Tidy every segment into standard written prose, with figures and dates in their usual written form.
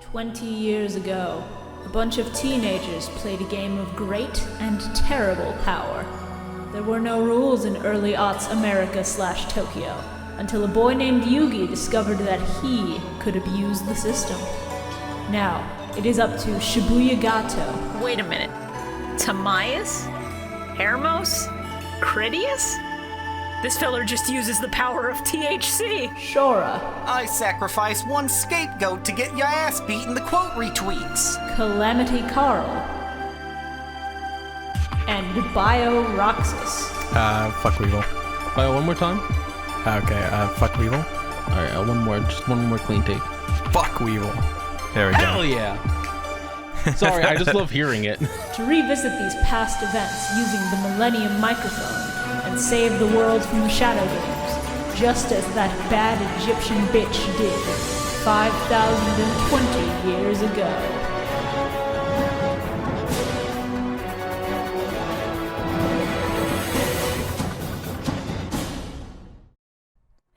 20 years ago, a bunch of teenagers played a game of great and terrible power. There were no rules in early aughts America/Tokyo, until a boy named Yugi discovered that he could abuse the system. Now, it is up to ShibuyaKaiba. Wait a minute. Tamias? Hermos? Critias? This feller just uses the power of THC. Shora. I sacrifice one scapegoat to get your ass beat in the quote retweets. Calamity Carl. And Bio-Roxas. Fuck Weevil. One more time? Okay, fuck Weevil. Alright, just one more clean take. Fuck Weevil. There we go. Hell yeah! Sorry, I just love hearing it. To revisit these past events using the Millennium Microphone and save the world from the Shadow Games, just as that bad Egyptian bitch did 5,020 years ago.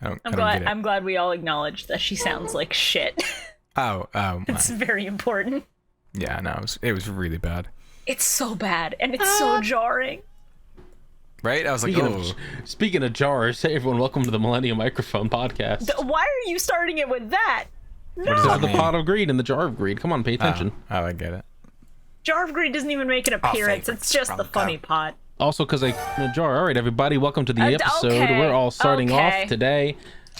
I'm glad we all acknowledge that she sounds like shit. Oh, It's very important. yeah, no, it was really bad. It's so bad, and it's so jarring. Right? I was like, Speaking of jars, hey everyone, welcome to the Millennium Microphone podcast. Why are you starting it with that? What does This that is the mean? pot of greed and the jar of greed. Come on, pay attention. Oh, I get it. Jar of Greed doesn't even make an appearance. favorite It's just the from funny Go. pot. Also, because I in a jar. All right, everybody, welcome to the episode. Okay, We're all starting okay. off today.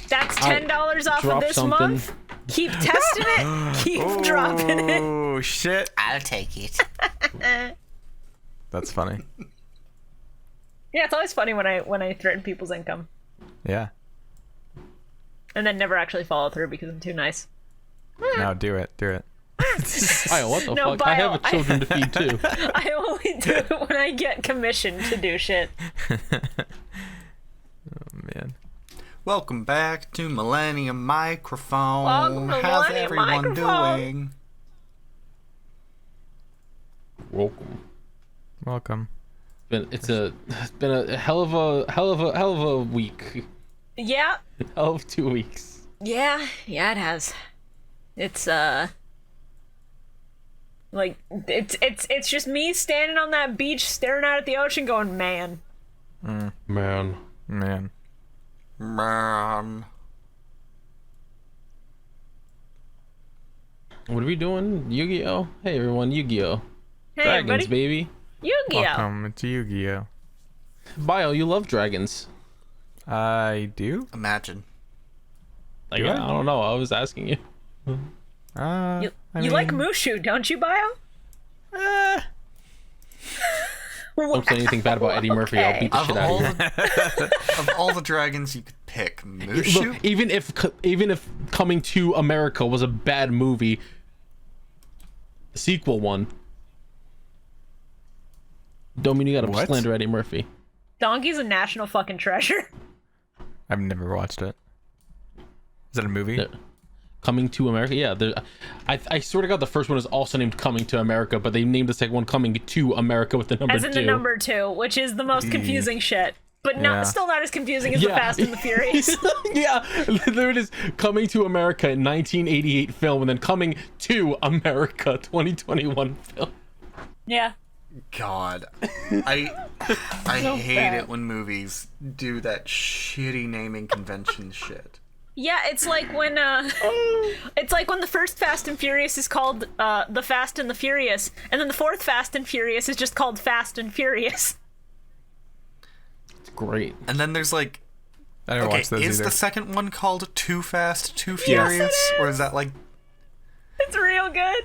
That's $10 off of dropped this something. month. Keep testing it. Keep dropping it. Oh, shit. I'll take it. That's funny. Yeah, it's always funny when I threaten people's income Yeah. and then never actually follow through because I'm too nice. No, do it. Do it. Bio, what the No, fuck? I Bio, have children to feed too. I only do it when I get commissioned to do shit. Man. Welcome back to Millennium Microphone. Welcome to How's Millennium everyone Microphone. doing? Welcome. Welcome. It's been a hell of a week. Yeah. Hell of 2 weeks. Yeah, it has. It's like it's just me standing on that beach staring out at the ocean going, man. Man. Man. Man. What are we doing? Yu-Gi-Oh! Hey everyone, Yu-Gi-Oh! Hey Dragons, everybody. baby. Yu-Gi-Oh! Welcome to Yu-Gi-Oh! Bio, you love dragons. I do? Imagine. Like, Do I? I don't know, I was asking you. You like Mushu, don't you, Bio? Don't say anything bad about Eddie Murphy, I'll beat the Of shit out all, of you. of all the dragons you could pick, Mushu? Look, even if Coming to America was a bad movie, the sequel one, don't mean you gotta What? slander Eddie Murphy. Donkey's a national fucking treasure. I've never watched it. Is that a movie? Yeah. Coming to America, yeah. I swear to God, the first one is also named Coming to America, but they named the second one Coming to America with the number 2. As in the number 2, which is the most confusing shit. But Yeah. still not as confusing as the Fast and the Furious. Yeah, there it is. Coming to America in 1988 film, and then Coming to America 2021 film. Yeah. God. I hate bad. it when movies do that shitty naming convention shit. Yeah, it's like when the first Fast and Furious is called The Fast and the Furious, and then the fourth Fast and Furious is just called Fast and Furious. It's great. And then there's like, I never okay, watched those is either. the second one called Too Fast, Too Furious? Or is that like, It's real good.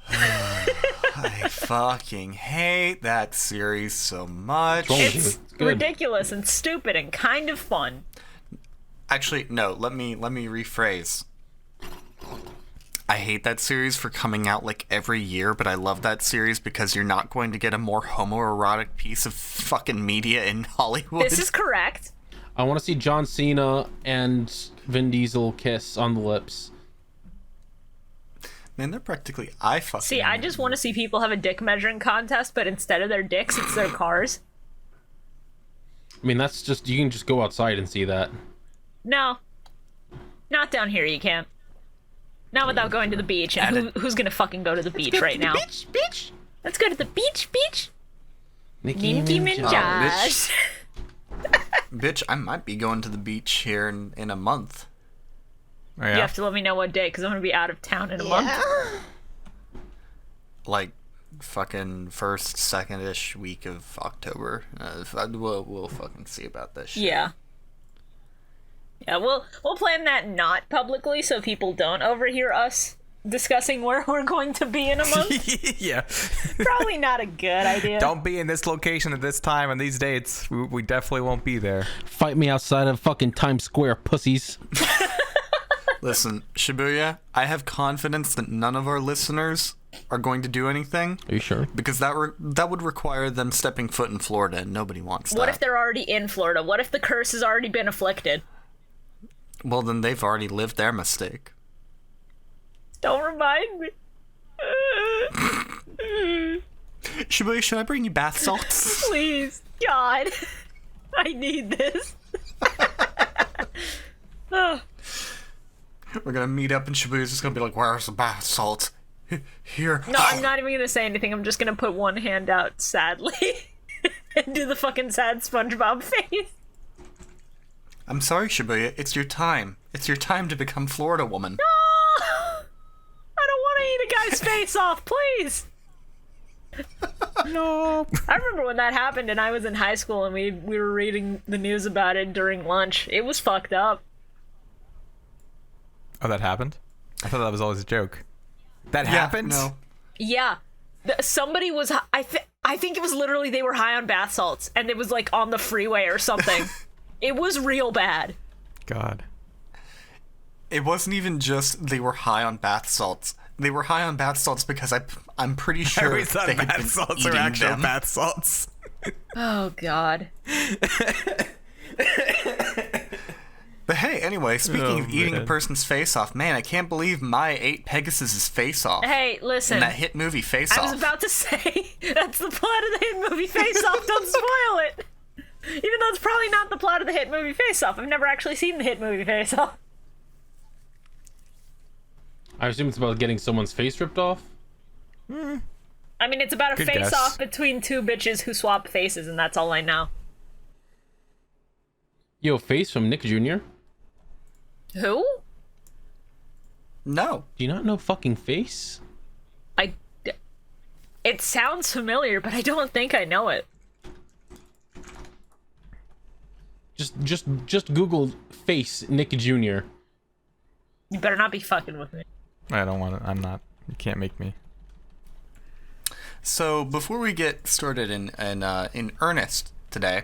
I fucking hate that series so much. What's wrong with you? It's It's good. ridiculous and stupid and kind of fun. Actually, no, let me rephrase. I hate that series for coming out like every year, but I love that series because you're not going to get a more homoerotic piece of fucking media in Hollywood. This is correct. I want to see John Cena and Vin Diesel kiss on the lips. Man, they're practically eye fucking. See, I just want to see people have a dick measuring contest, but instead of their dicks, it's their cars. I mean, that's just, you can just go outside and see that. No. Not down here, you can't. Not without going to the beach. And who's gonna fucking go to the beach right now? Bitch. Let's go to the beach. Nicki Nicki Minaj. Minaj. Bitch, I might be going to the beach here in a month. Oh, yeah. You have to let me know what day, because I'm gonna be out of town in a month. Like, fucking first, second-ish week of October. We'll fucking see about this shit. Yeah. Yeah, we'll plan that not publicly so people don't overhear us discussing where we're going to be in a month. Yeah. Probably not a good idea. Don't be in this location at this time and these dates. We definitely won't be there. Fight me outside of fucking Times Square, pussies. Listen, Shibuya, I have confidence that none of our listeners are going to do anything. Are you sure? Because that would require them stepping foot in Florida, and nobody wants that. What if they're already in Florida? What if the curse has already been afflicted? Well, then they've already lived their mistake. Don't remind me. Shibuya, should I bring you bath salts? Please. God. I need this. Oh. We're gonna meet up, and Shibuya's just gonna be like, "Where's the bath salts?" Here. No, I'm not even gonna say anything. I'm just gonna put one hand out sadly and do the fucking sad SpongeBob face. I'm sorry, Shibuya. It's your time. It's your time to become Florida woman. I don't want to eat a guy's face off, please. No. I remember when that happened, and I was in high school, and we were reading the news about it during lunch. It was fucked up. Oh, that happened? I thought that was always a joke. That happened? No. Yeah, somebody was. I think it was literally they were high on bath salts, and it was like on the freeway or something. It was real bad. God. It wasn't even just they were high on bath salts. They were high on bath salts because I'm pretty I sure always thought they had bath been salts are eating actual them. bath salts. Oh God. But hey, anyway, speaking of eating a man. person's face off, man, I can't believe my ate Pegasus's face off. Hey, listen. In that hit movie Face I Off. was about to say that's the plot of the hit movie Face Off. Don't spoil it. Even though it's probably not the plot of the hit movie Face Off. I've never actually seen the hit movie Face Off. I assume it's about getting someone's face ripped off. I mean, it's about a Good face guess. off between two bitches who swap faces, and that's all I know. Yo, Face from Nick Jr. Who? No. Do you not know fucking Face? It sounds familiar, but I don't think I know it. Just Google Face Nick Jr. You better not be fucking with me. I don't want to. I'm not. You can't make me. So before we get started in earnest today,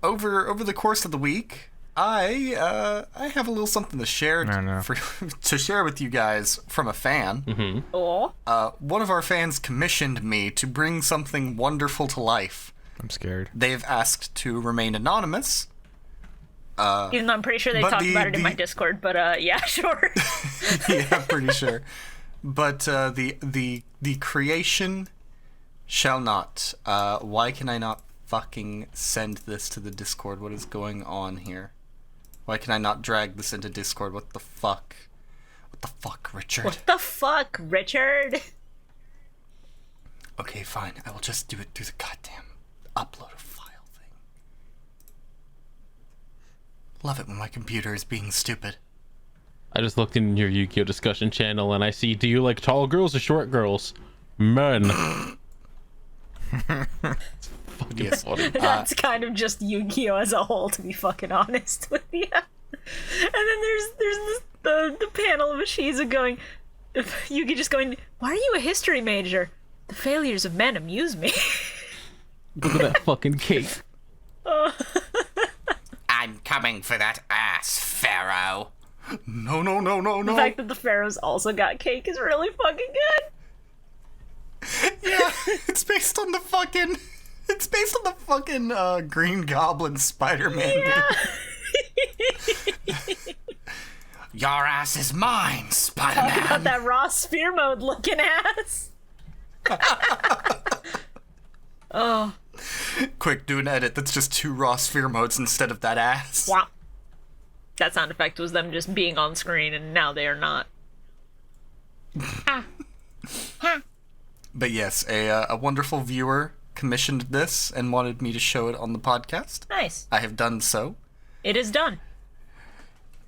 over the course of the week, I have a little something to share to share with you guys from a fan. Mm-hmm. Oh. One of our fans commissioned me to bring something wonderful to life. I'm scared. They've asked to remain anonymous. Even though I'm pretty sure they but talked the- about it in my the- Discord, but yeah, sure. Yeah, I'm pretty sure. But the creation shall not. Why can I not fucking send this to the Discord? What is going on here? Why can I not drag this into Discord? What the fuck? What the fuck, Richard? What the fuck, Richard? Okay, fine. I will just do it through the goddamn upload a file thing. Love it when my computer is being stupid. I just looked in your Yu-Gi-Oh discussion channel and I see, do you like tall girls or short girls? Men. It's fucking Yes. funny. That's kind of just Yu-Gi-Oh as a whole, to be fucking honest with you. And then there's the panel of Ashiza going, Yugi just going, why are you a history major? The failures of men amuse me. Look at that fucking cake. I'm coming for that ass, Pharaoh. No. The fact that the pharaohs also got cake is really fucking good. Yeah, it's based on the fucking Green Goblin Spider-Man. Yeah. Your ass is mine, Talk Spider-Man. about that raw spear mode looking ass. Oh. Quick, do an edit that's just 2 raw sphere modes instead of that ass. Wow. That sound effect was them just being on screen, and now they are not. But yes, a wonderful viewer commissioned this and wanted me to show it on the podcast. Nice. I have done so. It is done.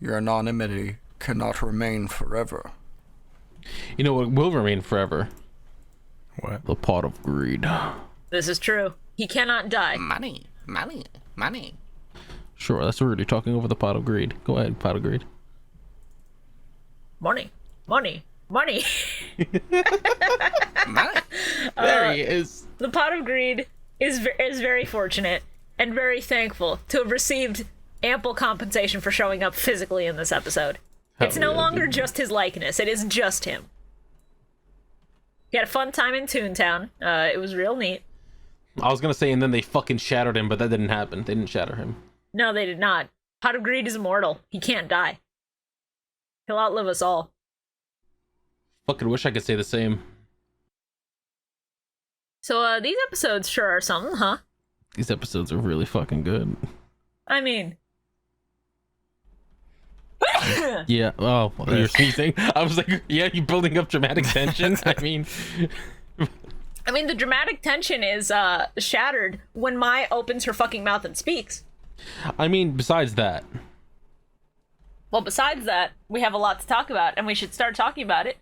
Your anonymity cannot remain forever. You know what will remain forever? What? The pot of greed. This is true. He cannot die. Money, money, money. Sure, that's rude. You're talking over the pot of greed. Go ahead, pot of greed. Money. Money. Money. Money. There he is. The pot of greed is very fortunate and very thankful to have received ample compensation for showing up physically in this episode. It's no longer just his likeness. It is just him. He had a fun time in Toontown. It was real neat. I was gonna say, and then they fucking shattered him, but that didn't happen. They didn't shatter him. No, they did not. Pot of Greed is immortal. He can't die. He'll outlive us all. Fucking wish I could say the same. So, these episodes sure are something, huh? These episodes are really fucking good. I mean... Yeah, oh, you're sneezing. I was like, yeah, you building up dramatic tension? I mean, the dramatic tension is, shattered when Mai opens her fucking mouth and speaks. I mean, besides that. Well, besides that, we have a lot to talk about, and we should start talking about it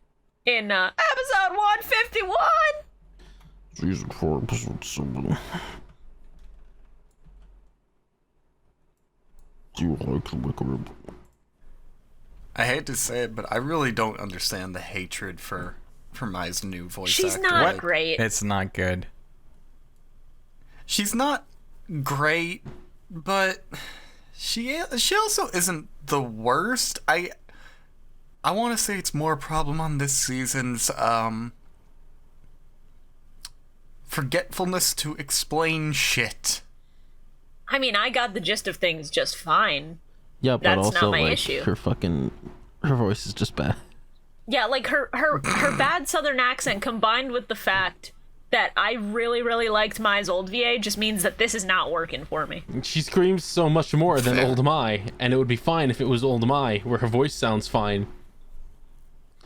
in, episode 151! Season 4, episode 7. Do you like the liquor? I hate to say it, but I really don't understand the hatred for Mai's new voice She's actor. not Like, great. It's not good. she's not great, but she also isn't the worst. I want to say it's more a problem on this season's forgetfulness to explain shit. I mean, I got the gist of things just fine. Yeah, but That's also, not my like, issue. her voice is just bad. Yeah, like her bad southern accent combined with the fact that I really, really liked Mai's old VA just means that this is not working for me. She screams so much more than old Mai, and it would be fine if it was old Mai, where her voice sounds fine.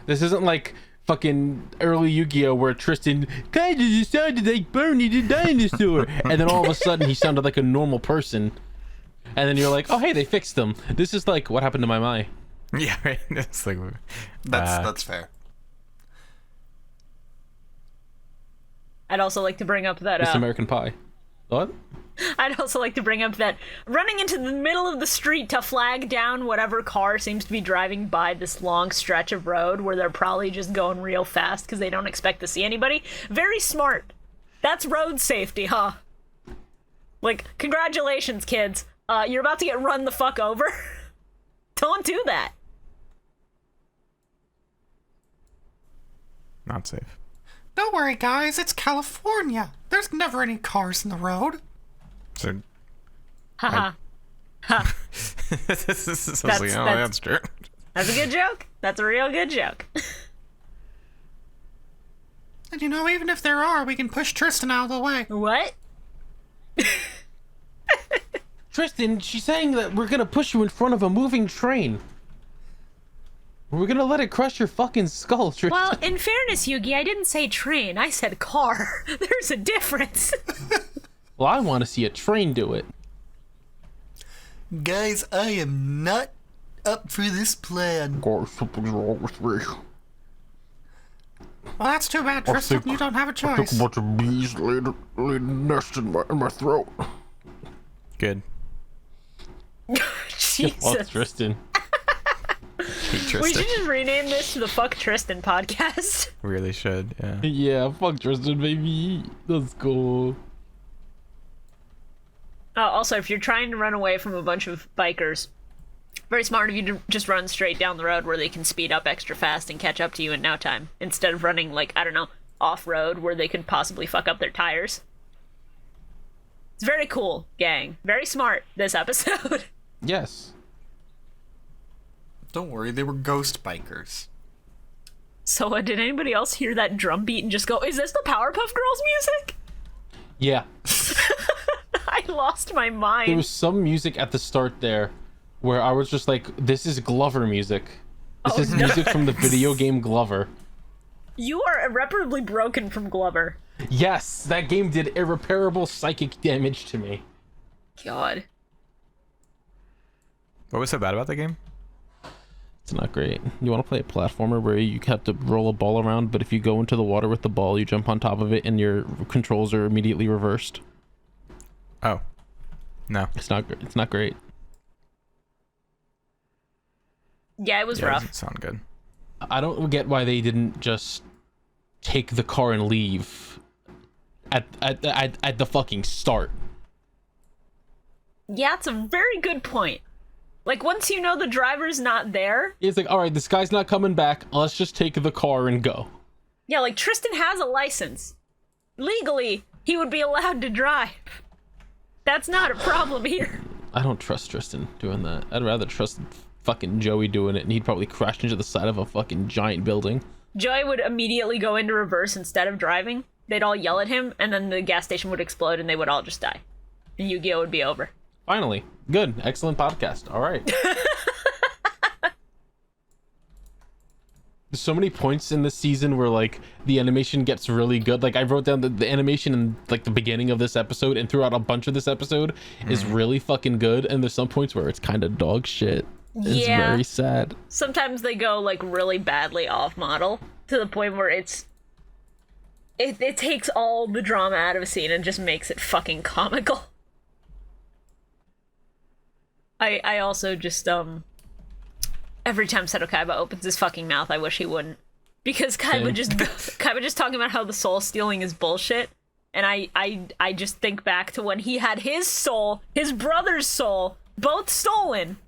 This isn't like fucking early Yu-Gi-Oh! Where Tristan kinda sounded like Bernie the dinosaur, and then all of a sudden he sounded like a normal person. And then you're like, oh hey, they fixed them. This is like what happened to my Mai. Yeah, right. It's like That's fair. I'd also like to bring up that It's American Pie. What? I'd also like to bring up that running into the middle of the street to flag down whatever car seems to be driving by this long stretch of road where they're probably just going real fast because they don't expect to see anybody. Very smart. That's road safety, huh? Like, congratulations, kids. You're about to get run the fuck over. Don't do that. not safe. Don't worry, guys. It's California. There's never any cars in the road. So Haha. that's true. That's a good joke. That's a real good joke. And you know, even if there are, we can push Tristan out of the way. What? Tristan, she's saying that we're gonna push you in front of a moving train. We're gonna let it crush your fucking skull, Tristan. Well, in fairness, Yugi, I didn't say train. I said car. There's a difference. Well, I want to see a train do it. Guys, I am not up for this plan. Guys, something's wrong with me. Well, that's too bad, Tristan. You don't have a choice. I think a bunch of bees laid a nest in my throat. Good. Jesus. Fuck Tristan. We should just rename this to the Fuck Tristan podcast. Really should, yeah. Yeah, fuck Tristan, baby. Let's go. Also, if you're trying to run away from a bunch of bikers, very smart of you to just run straight down the road where they can speed up extra fast and catch up to you in no time, instead of running, like, I don't know, off-road where they could possibly fuck up their tires. It's very cool, gang. Very smart, this episode. Yes. Don't worry, they were ghost bikers. So, did anybody else hear that drum beat and just go, is this the Powerpuff Girls music? Yeah. I lost my mind. There was some music at the start there where I was just like, this is Glover music. This is no. music from the video game Glover. You are irreparably broken from Glover. Yes, that game did irreparable psychic damage to me. God. What was so bad about the game? It's not great. You want to play a platformer where you have to roll a ball around, but if you go into the water with the ball, you jump on top of it and your controls are immediately reversed. Oh. No. It's not great. Yeah, it was Yeah, it rough. doesn't sound good. I don't get why they didn't just take the car and leave at the fucking start. Yeah, it's a very good point. Like, once you know the driver's not there... It's like, alright, this guy's not coming back. Let's just take the car and go. Yeah, like, Tristan has a license. Legally, he would be allowed to drive. That's not a problem here. I don't trust Tristan doing that. I'd rather trust fucking Joey doing it, and he'd probably crash into the side of a fucking giant building. Joey would immediately go into reverse instead of driving. They'd all yell at him, and then the gas station would explode, and they would all just die. And Yu-Gi-Oh! Would be over. Finally. Good. Excellent podcast. Alright. There's so many points in this season where, like, the animation gets really good. Like, I wrote down the animation in, like, the beginning of this episode and throughout a bunch of this episode is really fucking good, and there's some points where it's kind of dog shit. It's very sad. Sometimes they go, like, really badly off-model, to the point where it takes all the drama out of a scene and just makes it fucking comical. I also just, every time ShibuyaKaiba opens his fucking mouth, I wish he wouldn't. Because Kaiba just talking about how the soul stealing is bullshit, and I just think back to when he had his soul, his brother's soul, both stolen.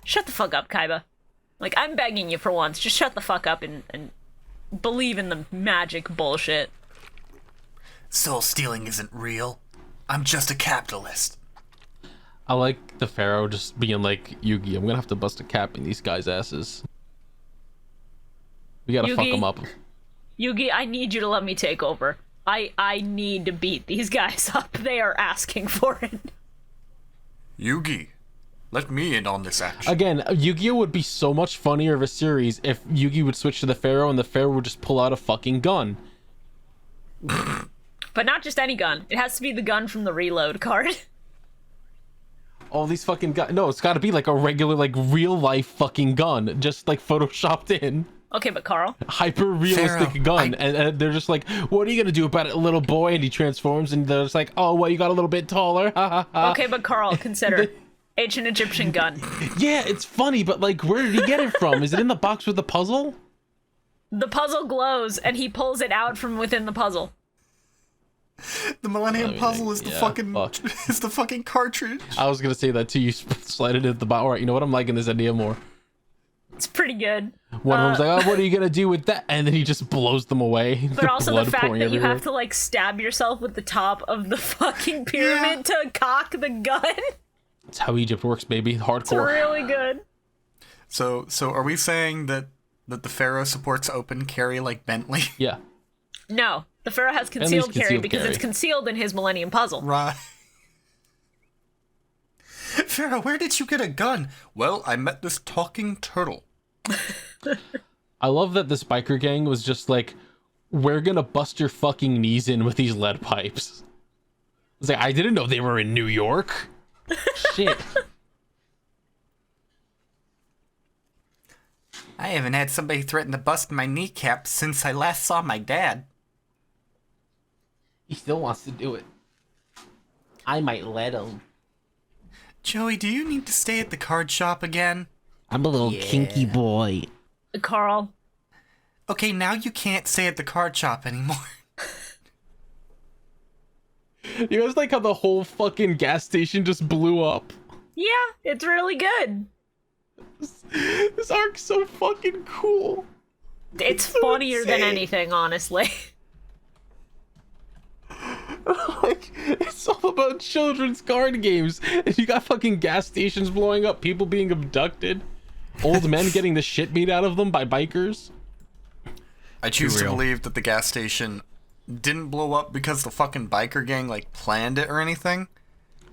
Shut the fuck up, Kaiba. Like, I'm begging you for once, just shut the fuck up and believe in the magic bullshit. Soul stealing isn't real. I'm just a capitalist. I like the Pharaoh just being like, Yugi, I'm gonna have to bust a cap in these guys' asses. We gotta fuck them up. Yugi, I need you to let me take over. I need to beat these guys up. They are asking for it. Yugi, let me in on this action. Again, Yu-Gi-Oh! Would be so much funnier of a series if Yugi would switch to the Pharaoh and the Pharaoh would just pull out a fucking gun. But not just any gun. It has to be the gun from the reload card. All these fucking guns. No, it's gotta be like a regular, like, real life fucking gun. Just like photoshopped in. Okay, but Carl. Hyper realistic gun. And they're just like, what are you gonna do about it, little boy? And he transforms and they're just like, oh, well, you got a little bit taller. Ha ha ha. Okay, but Carl, consider. Ancient Egyptian gun. Yeah, it's funny, but like, where did he get it from? Is it in the box with the puzzle? The puzzle glows and he pulls it out from within the puzzle. The Millennium Puzzle is the is the fucking cartridge. I was gonna say that too. You slide it at the bottom. Alright, you know what? I'm liking this idea more. It's pretty good. One of them's like, oh, what are you gonna do with that? And then he just blows them away. But also the fact that you have to, like, stab yourself with the top of the fucking pyramid to cock the gun. That's how Egypt works, baby. Hardcore. It's really good. So are we saying that the Pharaoh supports open carry like Bentley? Yeah. No, the Pharaoh has concealed carry because it's concealed in his Millennium Puzzle. Right. Pharaoh, where did you get a gun? Well, I met this talking turtle. I love that this biker gang was just like, we're gonna bust your fucking knees in with these lead pipes. It's like, I didn't know they were in New York. Shit. I haven't had somebody threaten to bust my kneecap since I last saw my dad. He still wants to do it. I might let him. Joey, do you need to stay at the card shop again? I'm a little kinky boy. Carl. Okay, now you can't stay at the card shop anymore. You guys like how the whole fucking gas station just blew up? Yeah, it's really good. This arc's so fucking cool. It's so funnier than anything, honestly. Like, it's all about children's card games. And you got fucking gas stations blowing up, people being abducted, old men getting the shit beat out of them by bikers. I choose to believe that the gas station didn't blow up because the fucking biker gang, like, planned it or anything.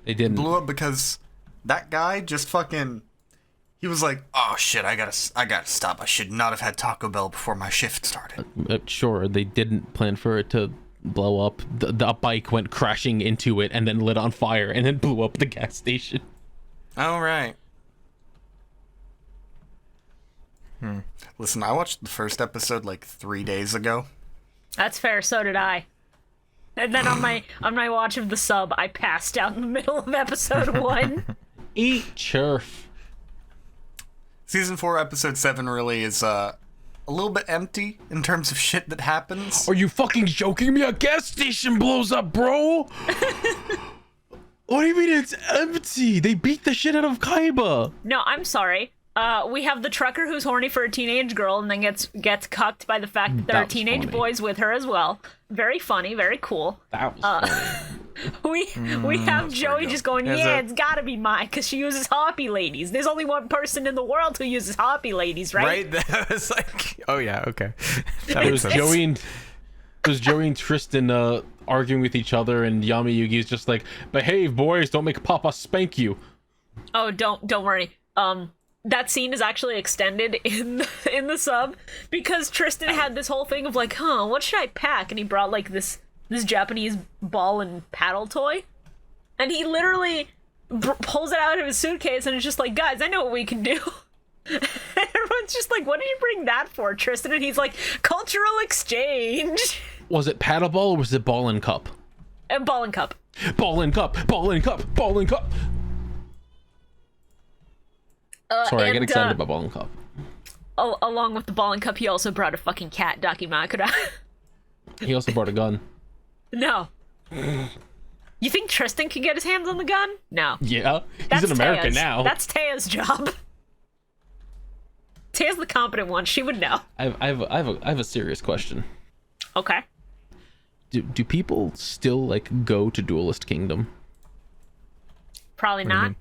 They didn't. It blew up because that guy just fucking... He was like, oh shit, I gotta stop. I should not have had Taco Bell before my shift started. Sure, they didn't plan for it to blow up. The bike went crashing into it and then lit on fire and then blew up the gas station. Oh, right. Listen, I watched the first episode like 3 days ago. That's fair, so did I. And then on my watch of the sub, I passed out in the middle of episode 1. Eat churf. Season 4, episode 7 really is a little bit empty in terms of shit that happens. Are you fucking joking me? A gas station blows up, bro! What do you mean it's empty? They beat the shit out of Kaiba. No, I'm sorry. We have the trucker who's horny for a teenage girl and then gets cucked by the fact that there are teenage boys with her as well. Very funny, very cool. That was funny. We have Joey just going, it's gotta be mine, because she uses hoppy ladies. There's only one person in the world who uses hoppy ladies, right? Right? That was like, oh yeah, okay. That It makes was sense. Joey and Tristan arguing with each other, and Yami Yugi's just like, behave, boys, don't make Papa spank you. Oh, don't worry. That scene is actually extended in the sub because Tristan had this whole thing of like, what should I pack? And he brought like this Japanese ball and paddle toy, and he literally pulls it out of his suitcase and is just like, guys, I know what we can do. Everyone's just like, what did you bring that for, Tristan? And he's like, cultural exchange. Was it paddleball or was it ball and cup? Ball and cup. Ball and cup, ball and cup, ball and cup. Sorry, I get excited about ball and cup. Along with the ball and cup, he also brought a fucking cat, Dakimakura. He also brought a gun. No. You think Tristan could get his hands on the gun? No. Yeah, he's in America Taya's. now. That's Taya's job. Taya's the competent one. She would know. I have a serious question. Okay. Do people still like go to Duelist Kingdom? Probably not.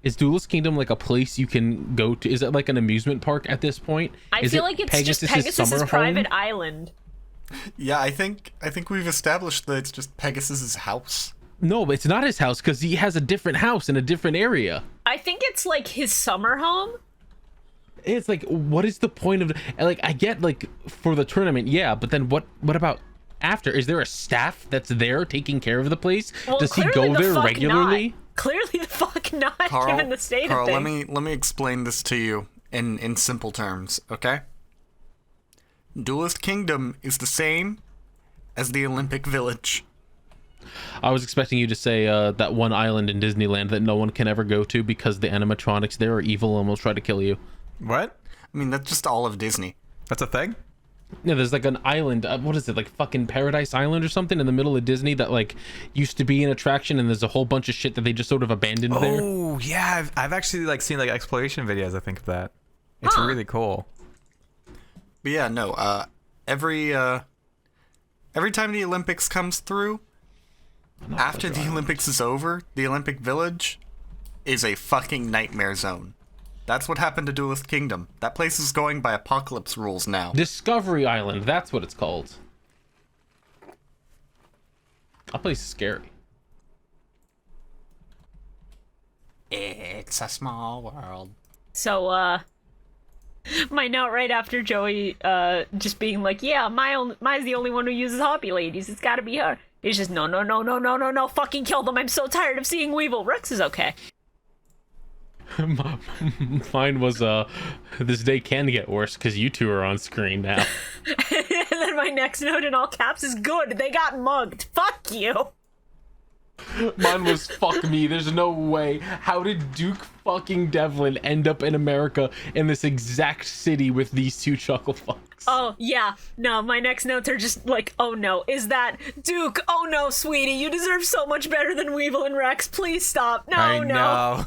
Is Duelist Kingdom like a place you can go to? Is it like an amusement park at this point? I feel like it's just Pegasus's private island. Yeah, I think we've established that it's just Pegasus's house. No, but it's not his house because he has a different house in a different area. I think it's like his summer home. It's like, what is the point of like? I get like for the tournament, yeah, but then what about after? Is there a staff that's there taking care of the place? Well, does he go there regularly? Not. Clearly the fuck not, Carl, given the state of things. let me explain this to you in simple terms, okay? Duelist Kingdom is the same as the Olympic Village. I was expecting you to say that one island in Disneyland that no one can ever go to because the animatronics there are evil and almost try to kill you. What? I mean, that's just all of Disney. That's a thing? Yeah, there's like an island, what is it, like fucking Paradise Island or something in the middle of Disney that like used to be an attraction, and there's a whole bunch of shit that they just sort of abandoned there. Oh yeah, I've actually like seen like exploration videos. I think of that. It's really cool. But yeah, no. Every time the Olympics comes through, after the Olympics is over, the Olympic Village is a fucking nightmare zone. That's what happened to Duelist Kingdom. That place is going by apocalypse rules now. Discovery Island, that's what it's called. That place is scary. It's a small world. So, my note right after Joey, just being like, yeah, Mai's the only one who uses hoppy ladies. It's gotta be her. It's just, no, fucking kill them. I'm so tired of seeing Weevil. Rex is okay. Mine was this day can get worse because you two are on screen now. And then my next note in all caps is good. They got mugged. Fuck you. Mine was fuck me. There's no way. How did Duke fucking Devlin end up in America in this exact city with these two chuckle fucks? Oh, yeah. No, my next notes are just like, oh no, is that Duke? Oh no, sweetie, you deserve so much better than Weevil and Rex. Please stop. No, I no. know.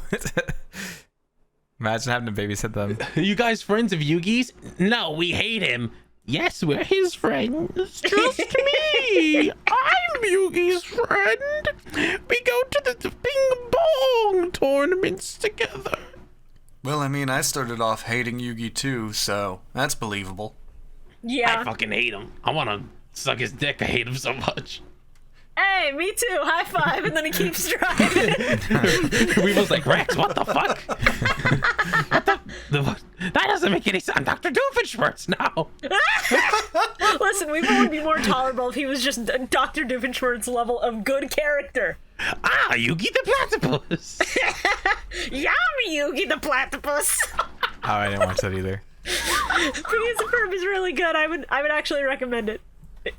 Imagine having to babysit them. Are you guys friends of Yugi's? No, we hate him. Yes, we're his friends. Trust me. I'm Yugi's friend. We go to the Bing Bong tournaments together. Well, I mean, I started off hating Yugi too, so that's believable. Yeah. I fucking hate him. I want to suck his dick. I hate him so much. Hey, me too. High five, and then he keeps driving. Weevil's like, Rex, what the fuck? What? That doesn't make any sense. Dr. Doofenshmirtz now. Listen, Weevil would be more tolerable if he was just Dr. Doofenshmirtz's level of good character. Ah, Yugi the Platypus. Yummy, Yugi the Platypus. Oh, I didn't watch that either. Phineas and Ferb is really good. I would actually recommend it.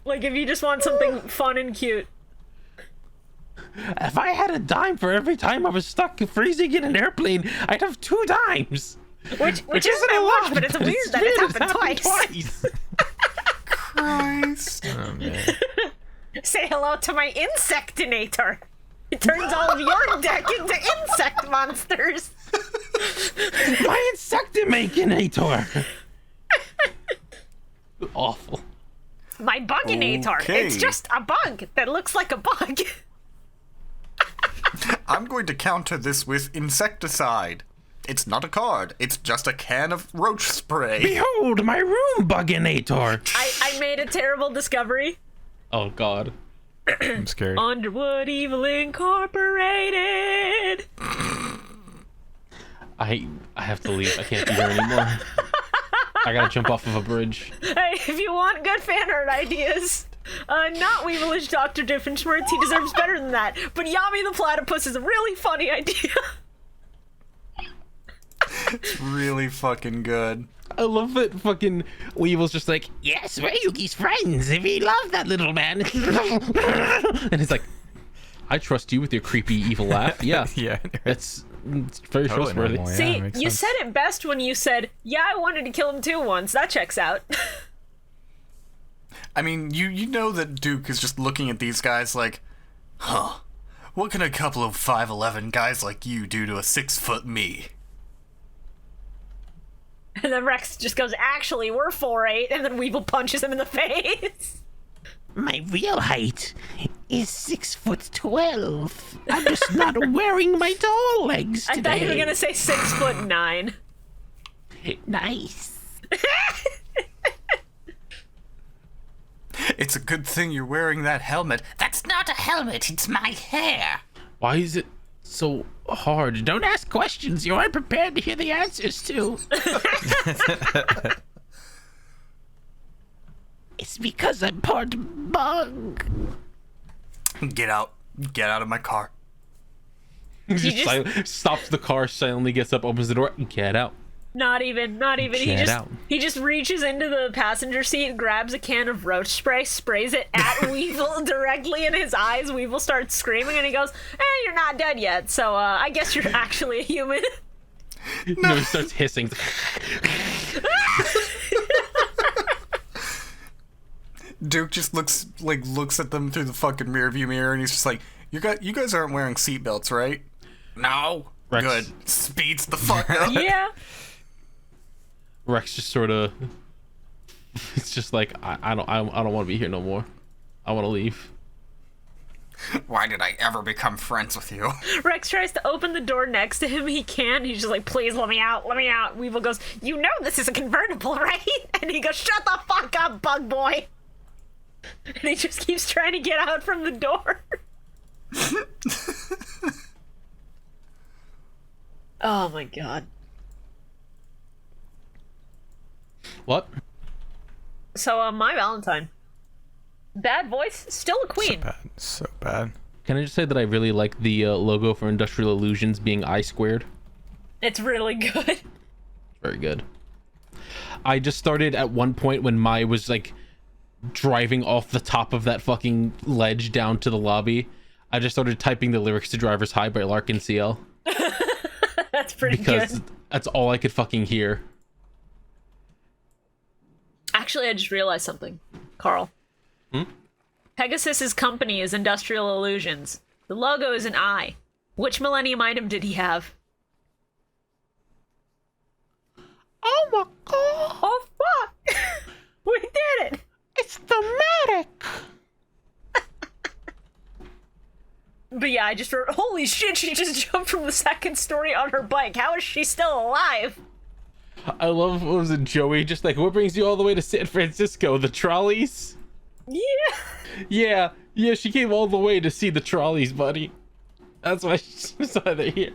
Like, if you just want something fun and cute. If I had a dime for every time I was stuck freezing in an airplane, I'd have 2 dimes. Which isn't a lot, but it's weird that it's happened twice. Christ. Oh, man. Say hello to my Insectinator. It turns all of your deck into insect monsters. My Insectimakinator. Awful. My Buginator. Okay. It's just a bug that looks like a bug. I'm going to counter this with insecticide. It's not a card. It's just a can of roach spray. Behold my room Buginator. I made a terrible discovery. Oh god. I'm scared. Underwood Evil Incorporated. I have to leave. I can't be here anymore. I gotta jump off of a bridge. Hey, if you want good fan art ideas, not Weevilish Dr. Doofenshmirtz, he deserves better than that. But Yami the Platypus is a really funny idea. It's Really fucking good. I love that fucking Weevil's just like, yes, we're Yuki's friends. If he loved that little man. And he's like, I trust you with your creepy evil laugh. Yeah. Yeah. It's very Totally trustworthy. normal, yeah. See, makes you sense. said it best when you said, yeah, I wanted to kill him too once. That checks out. I mean, you know that Duke is just looking at these guys like, huh, what can a couple of 5'11" guys like you do to a 6-foot me? And then Rex just goes, actually, we're 4'8", and then Weevil punches him in the face. My real height is 6'12". I'm just not wearing my tall legs I today. thought you were gonna say 6'9". Nice. It's a good thing you're wearing that helmet. That's not a helmet, it's my hair. Why is it so hard? Don't ask questions you aren't prepared to hear the answers to. It's because I'm part bug. Get out of my car. He just stops the car, silently gets up, opens the door, and get out. Not even. Get out. He just reaches into the passenger seat, grabs a can of roach spray, sprays it at Weevil directly in his eyes. Weevil starts screaming, and he goes, you're not dead yet, so I guess you're actually a human. No, he starts hissing. Duke just looks at them through the fucking rearview mirror, and he's just like, you guys aren't wearing seatbelts, right? No. Rex. Good. Speeds the fuck up. Yeah. Rex just sort of, it's just like, I don't want to be here no more. I want to leave. Why did I ever become friends with you? Rex tries to open the door next to him. He can't. He's just like, please let me out. Let me out. Weevil goes, you know this is a convertible, right? And he goes, shut the fuck up, bug boy. And he just keeps trying to get out from the door. Oh my god. What? So, my Valentine. Bad voice, still a queen. So bad. Can I just say that I really like the logo for Industrial Illusions being I squared? It's really good. Very good. I just started at one point when Mai was like driving off the top of that fucking ledge down to the lobby. I just started typing the lyrics to Driver's High by Larkin CL. That's pretty Because good. that's all I could fucking hear. Actually, I just realized something. Carl. Pegasus's company is Industrial Illusions. The logo is an eye. Which Millennium item did he have? Oh my god! Oh, fuck! We did it! It's thematic! But yeah, I just wrote, holy shit, she just jumped from the second story on her bike. How is she still alive? I love, what was it, Joey? Just like, what brings you all the way to San Francisco? The trolleys? Yeah. Yeah, Yeah, she came all the way to see the trolleys, buddy. That's why she's why they're here.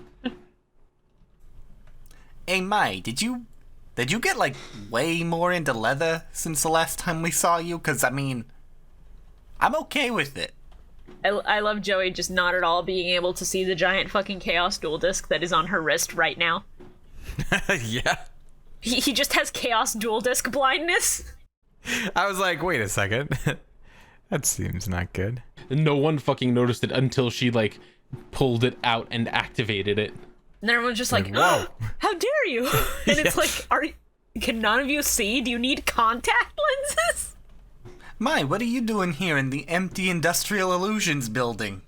Hey, Mai, did you get, like, way more into leather since the last time we saw you? Because, I mean, I'm okay with it. I love Joey just not at all being able to see the giant fucking Chaos Dual Disc that is on her wrist right now. Yeah. He just has Chaos Dual Disc blindness. I was like, wait a second. That seems not good. No one fucking noticed it until she, like, pulled it out and activated it. And everyone's just like, Whoa. oh, how dare you? And it's like, can none of you see? Do you need contact lenses? Mai, what are you doing here in the empty Industrial Illusions building?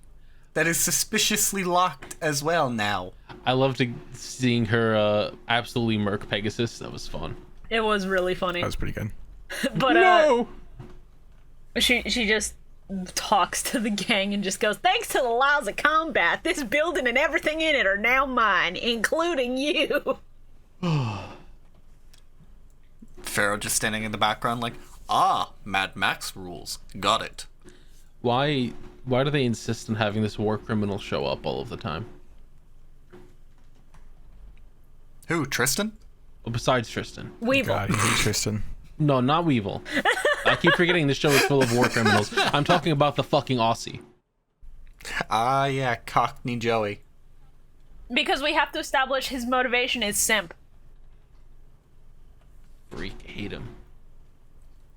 That is suspiciously locked as well now. I loved seeing her absolutely murk Pegasus. That was fun. It was really funny. That was pretty good. But No! she just talks to the gang and just goes, thanks to the laws of combat, this building and everything in it are now mine, including you. Pharaoh just standing in the background like, Mad Max rules. Got it. Why do they insist on having this war criminal show up all of the time? Who, Tristan? Well, besides Tristan. Weevil. God, you hate Tristan. No, not Weevil. I keep forgetting this show is full of war criminals. I'm talking about the fucking Aussie. Yeah, Cockney Joey. Because we have to establish his motivation is simp. Freak, hate him.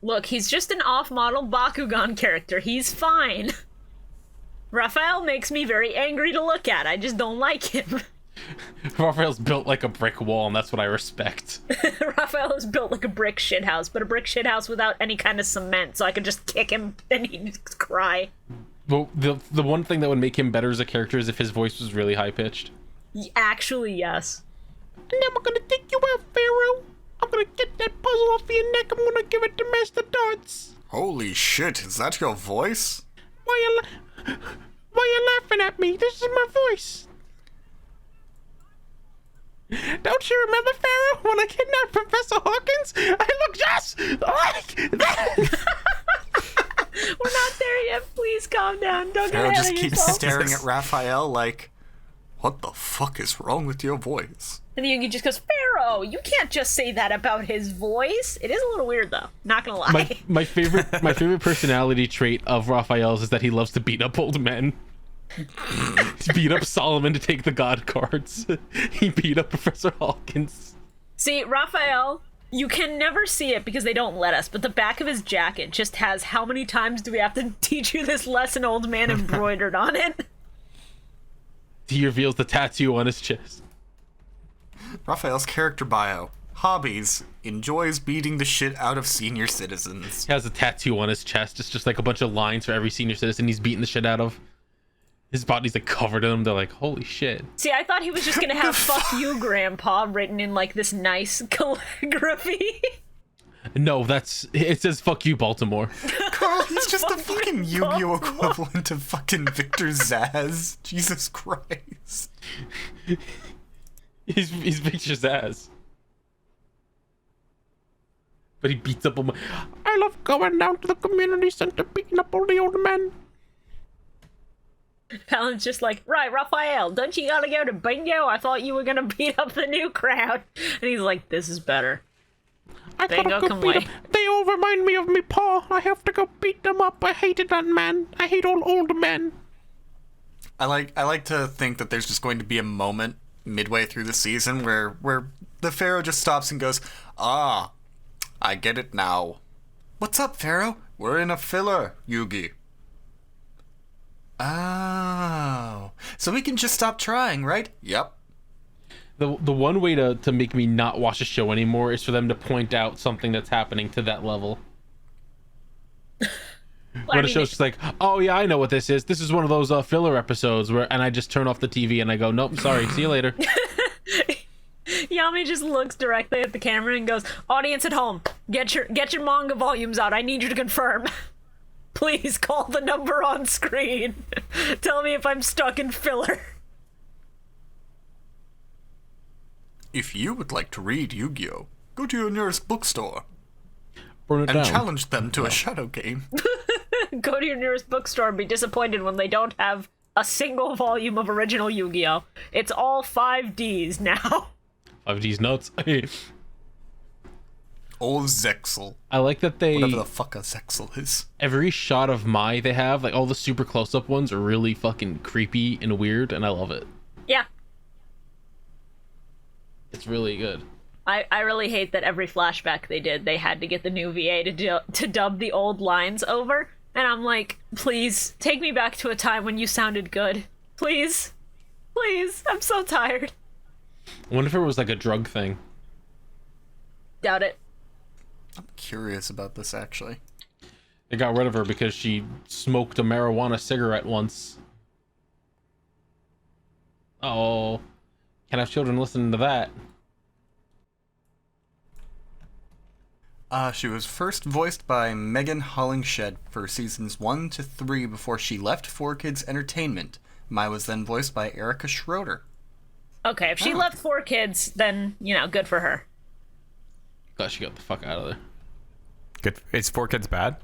Look, he's just an off-model Bakugan character. He's fine. Raphael makes me very angry to look at. I just don't like him. Raphael's built like a brick wall, and that's what I respect. Raphael is built like a brick shithouse, but a brick shithouse without any kind of cement, so I could just kick him and he'd just cry. Well, the one thing that would make him better as a character is if his voice was really high-pitched. Actually, yes. And then we're gonna take you out, Pharaoh. I'm gonna get that puzzle off your neck. I'm gonna give it to Master Darts. Holy shit, is that your voice? Why you laughing at me? This is my voice. Don't you remember, Pharaoh, when I kidnapped Professor Hawkins? I look just like that. We're not there yet. Please calm down. Don't get Pharaoh ahead just of keeps yourself. staring at Raphael like, what the fuck is wrong with your voice? And the Yugi just goes, Pharaoh, you can't just say that about his voice. It is a little weird, though. Not gonna lie. My favorite personality trait of Raphael's is that he loves to beat up old men. He beat up Solomon to take the god cards. He beat up Professor Hawkins. See, Raphael, you can never see it because they don't let us, but the back of his jacket just has how many times do we have to teach you this lesson, old man, embroidered on it. He reveals the tattoo on his chest. Raphael's character bio. Hobbies. Enjoys beating the shit out of senior citizens. He has a tattoo on his chest. It's just like a bunch of lines for every senior citizen he's beating the shit out of. His body's like covered in them. They're like, holy shit. See, I thought he was just gonna have fuck you, grandpa, written in like this nice calligraphy. No, it says fuck you, Baltimore. Carl, he's just the Fuck fucking you, Yu-Gi-Oh Baltimore. equivalent of fucking Victor Zaz. Jesus Christ. He's Victor's ass. But he beats up him. I love going down to the community center beating up all the old men. Palin's just like, right, Raphael, don't you gotta go to bingo? I thought you were gonna beat up the new crowd. And he's like, this is better. Bingo, come away. They all remind me of me pa. I have to go beat them up. I hated that man. I hate all old men. I like to think that there's just going to be a moment midway through the season where the Pharaoh just stops and goes, I get it now. What's up, Pharaoh? We're in a filler, Yugi. Oh. So we can just stop trying, right? Yep. The one way to make me not watch a show anymore is for them to point out something that's happening to that level. When a show's just like, oh yeah, I know what this is. This is one of those filler episodes and I just turn off the TV and I go, nope, sorry, see you later. Yami just looks directly at the camera and goes, audience at home, get your manga volumes out. I need you to confirm. Please call the number on screen. Tell me if I'm stuck in filler. If you would like to read Yu-Gi-Oh, go to your nearest bookstore Burn it and down. challenge them to a shadow game. Go to your nearest bookstore and be disappointed when they don't have a single volume of original Yu-Gi-Oh! It's all 5Ds now. 5D's nuts. Old Zexel. I like that they... Whatever the fuck a Zexel is. Every shot of Mai they have, like all the super close-up ones are really fucking creepy and weird, and I love it. Yeah. It's really good. I really hate that every flashback they did, they had to get the new VA to dub the old lines over. And I'm like, please, take me back to a time when you sounded good. Please. Please. I'm so tired. I wonder if it was like a drug thing. Doubt it. I'm curious about this, actually. They got rid of her because she smoked a marijuana cigarette once. Oh. Can't have children listening to that. She was first voiced by Megan Hollingshed for seasons 1 to 3 before she left 4Kids Entertainment. Mai was then voiced by Erica Schroeder. Okay, if she left 4Kids, then, you know, good for her. Glad she got the fuck out of there. Good. Is 4Kids bad?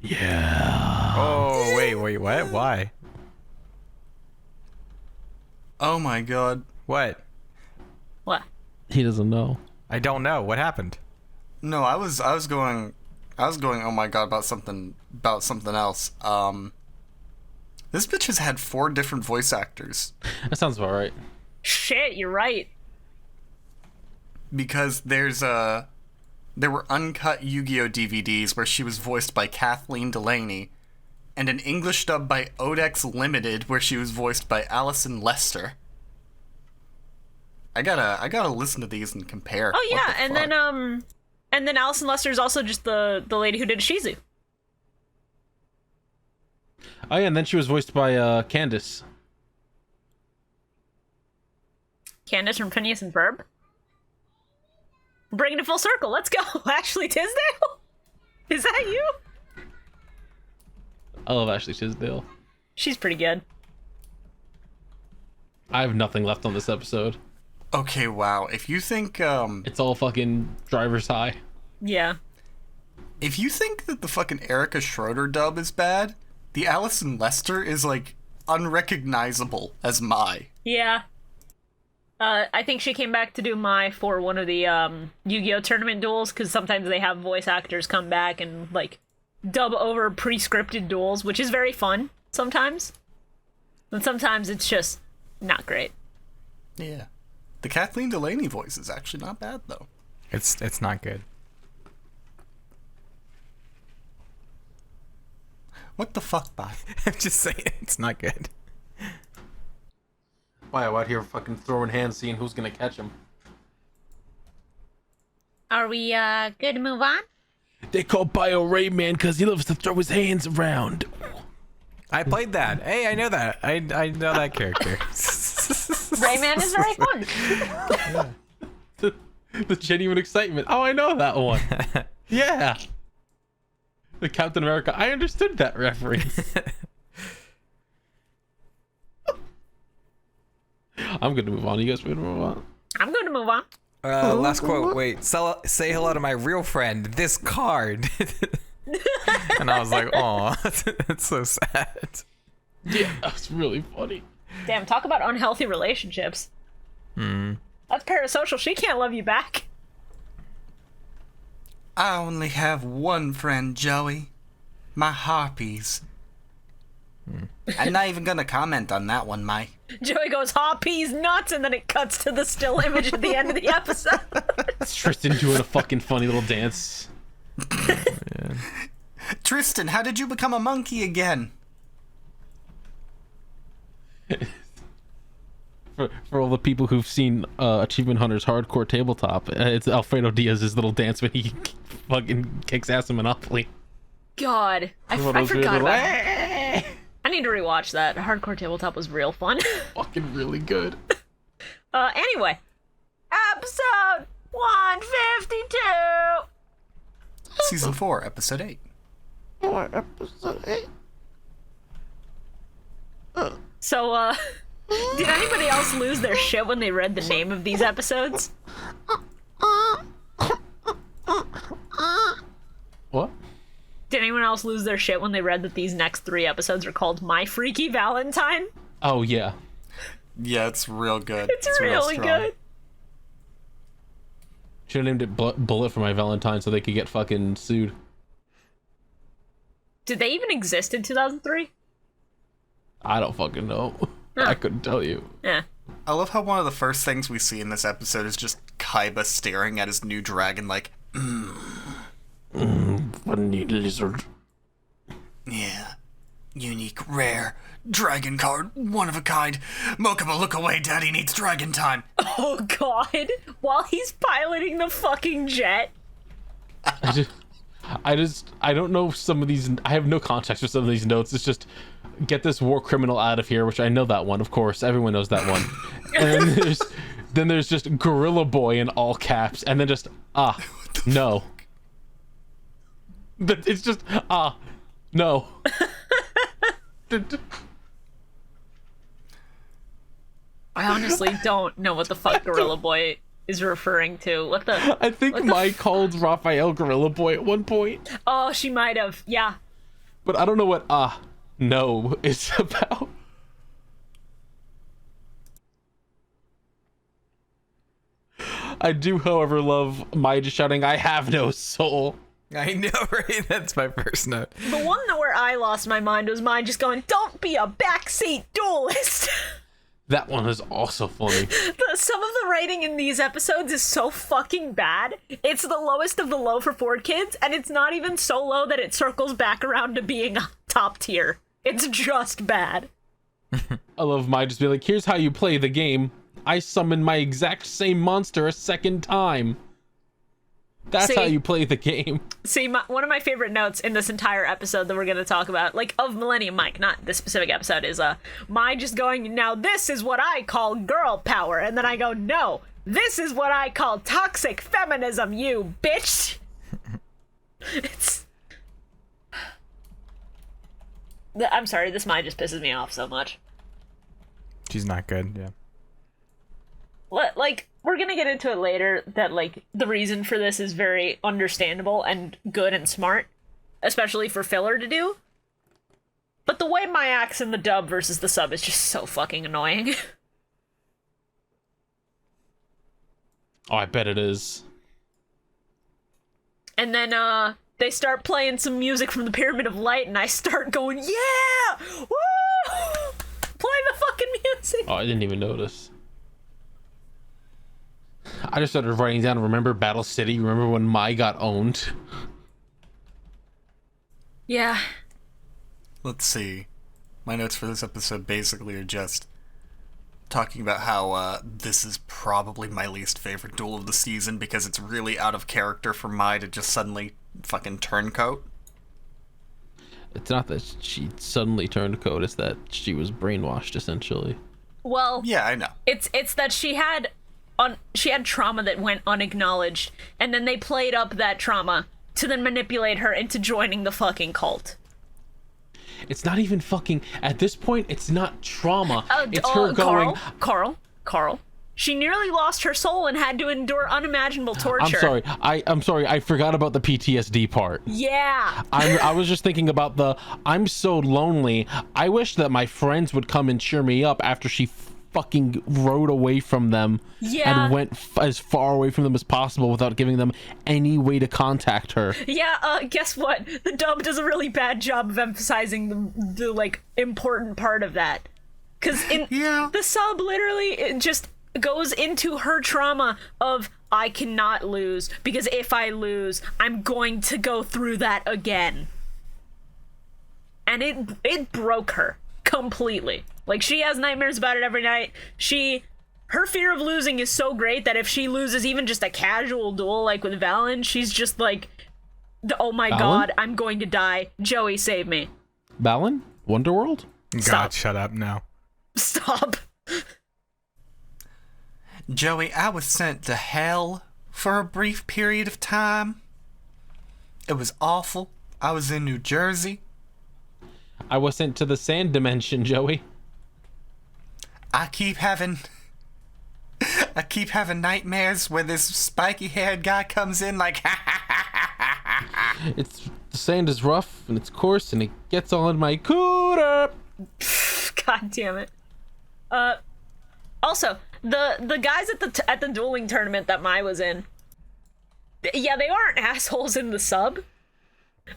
Yeah. Oh, wait, what? Why? Oh my god. What? What? He doesn't know. I don't know. What happened? No, I was going oh my god about something else. This bitch has had 4 different voice actors. That sounds about right. Shit, you're right. Because there were uncut Yu-Gi-Oh! DVDs where she was voiced by Kathleen Delaney, and an English dub by Odex Limited where she was voiced by Allison Lester. I gotta listen to these and compare. Oh yeah, What the fuck? and then Alison Lester is also just the lady who did Shizu. Oh yeah, and then she was voiced by Candace. Candace from Phineas and Ferb. Bringing it full circle. Let's go. Ashley Tisdale? Is that you? I love Ashley Tisdale. She's pretty good. I have nothing left on this episode. Okay, wow. If you think It's all fucking driver's high. Yeah. if you think that the fucking Erica Schroeder dub is bad, the Allison Lester is like unrecognizable as Mai. Yeah. I think she came back to do Mai for one of the Yu-Gi-Oh! Tournament duels, because sometimes they have voice actors come back and, like, dub over pre-scripted duels, which is very fun sometimes. And sometimes it's just not great. Yeah. The Kathleen Delaney voice is actually not bad, though. It's not good. What the fuck, Bob? I'm just saying, it's not good. Wow, out here fucking throwing hands, seeing who's gonna catch him. Are we good to move on? They call Bio Rayman because he loves to throw his hands around. I played that. Hey, I know that. I know that character. Rayman is very fun. The genuine excitement. Oh, I know that one. Yeah. The Captain America. I understood that reference. I'm going to move on. You guys ready to move on? I'm going to move on. Last quote. Wait. Say hello to my real friend. This card. And I was like, "Oh, that's so sad." Yeah, that's really funny. Damn, talk about unhealthy relationships. That's parasocial. She can't love you back. I only have one friend, Joey. My harpies. I'm not even gonna comment on that one, Mai. Joey goes, "Harpies nuts," and then it cuts to the still image at the end of the episode. It's Tristan doing a fucking funny little dance. Tristan, how did you become a monkey again? For all the people who've seen Achievement Hunter's Hardcore Tabletop, it's Alfredo Diaz's little dance when he fucking kicks ass in Monopoly. God, I forgot about that. I need to rewatch that. Hardcore Tabletop was real fun. Fucking really good. Anyway, episode 152. Season 4, Episode 8. So, did anybody else lose their shit when they read the name of these episodes? What? Did anyone else lose their shit when they read that these next 3 episodes are called My Freaky Valentine? Oh, yeah. Yeah, it's real good. It's real really strong. good. Should have named it Bullet for My Valentine so they could get fucking sued. Did they even exist in 2003? I don't fucking know. I couldn't tell you. Yeah. I love how one of the first things we see in this episode is just Kaiba staring at his new dragon like, Funny lizard. yeah, unique, rare, dragon card, one of a kind. Mokuba, look away, daddy needs dragon time. Oh god. While he's piloting the fucking jet. I don't know some of these. I have no context for some of these notes. It's just get this war criminal out of here, which I know that one, of course. Everyone knows that one. And then there's just Gorilla Boy in all caps, and then just no. But it's just no. I honestly don't know what the fuck Gorilla Boy is referring to. What the? I think Mai called Raphael Gorilla Boy at one point. Oh, she might have. Yeah. But I don't know what no is about. I do, however, love Mai just shouting, "I have no soul." I know, right? That's my first note. The one where I lost my mind was mine just going, "Don't be a backseat duelist." That one is also funny. Some of the writing in these episodes is so fucking bad. It's the lowest of the low for 4 kids, and it's not even so low that it circles back around to being top tier. It's just bad. I love Mai just be like, "Here's how you play the game. I summon my exact same monster a second time. That's how you play the game." See, one of my favorite notes in this entire episode that we're going to talk about, like, of Millennium Mike, not this specific episode, is Mai just going, "Now this is what I call girl power." And then I go, "No, this is what I call toxic feminism, you bitch." It's... I'm sorry, this Mai just pisses me off so much. She's not good, yeah. Like, we're gonna get into it later, that, like, the reason for this is very understandable and good and smart, especially for filler to do. But the way Mai acts in the dub versus the sub is just so fucking annoying. Oh, I bet it is. And then, they start playing some music from the Pyramid of Light, and I start going, "Yeah! Woo! Play the fucking music!" Oh, I didn't even notice. I just started writing down, remember Battle City? Remember when Mai got owned? Yeah. Let's see. My notes for this episode basically are just talking about how this is probably my least favorite duel of the season because it's really out of character for Mai to just suddenly fucking turncoat. It's not that she suddenly turned code, it's that she was brainwashed, essentially. Well, Yeah, I know. it's that she had trauma that went unacknowledged, and then they played up that trauma to then manipulate her into joining the fucking cult. It's not even fucking... At this point, it's not trauma. It's her going... Carl. She nearly lost her soul and had to endure unimaginable torture. I'm sorry. I forgot about the PTSD part. Yeah. I was just thinking about I'm so lonely. I wish that my friends would come and cheer me up after she fucking rode away from them and went as far away from them as possible without giving them any way to contact her. Yeah, guess what? The dub does a really bad job of emphasizing the like, important part of that. Because in the sub, literally, it just goes into her trauma of, I cannot lose, because if I lose, I'm going to go through that again. And it broke her completely. Like, she has nightmares about it every night. Her fear of losing is so great that if she loses even just a casual duel, like with Valen, she's just like, oh my god, I'm going to die. Joey, save me. Valen? Wonderworld? God, shut up now. Stop. Joey, I was sent to hell for a brief period of time. It was awful. I was in New Jersey. I was sent to the sand dimension, Joey. I keep having nightmares where this spiky-haired guy comes in like, It's The sand is rough and it's coarse and it gets all in my cooter. God damn it. Also, the guys at the dueling tournament that Mai was in, yeah, they aren't assholes in the sub,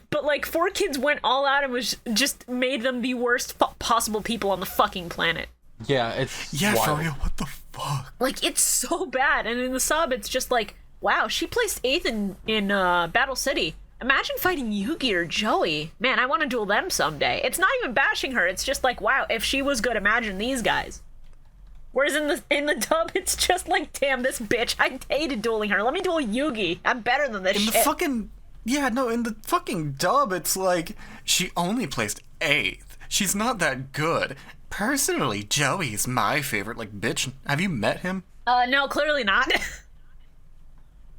but like 4Kids went all out and was just made them the worst possible people on the fucking planet. Yeah, it's Yeah, wild. for real, what the fuck? Like, it's so bad, and in the sub, it's just like, wow, she placed 8th in Battle City. Imagine fighting Yugi or Joey. Man, I want to duel them someday. It's not even bashing her, it's just like, wow, if she was good, imagine these guys. Whereas in the dub, it's just like, damn, this bitch, I hated dueling her. Let me duel Yugi. I'm better than this shit. In the fucking dub, it's like, she only placed 8th. She's not that good. Personally, Joey's my favorite. Like, bitch, have you met him? No, clearly not.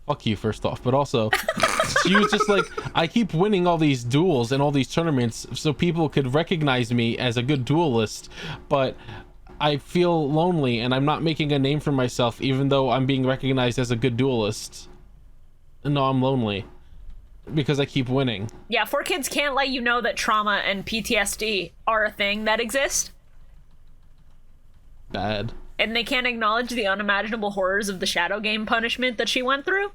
Fuck you, first off, but also, she was just like, I keep winning all these duels and all these tournaments so people could recognize me as a good duelist, but I feel lonely and I'm not making a name for myself even though I'm being recognized as a good duelist. No, I'm lonely because I keep winning. Yeah, 4Kids can't let you know that trauma and PTSD are a thing that exist. Bad. And they can't acknowledge the unimaginable horrors of the shadow game punishment that she went through.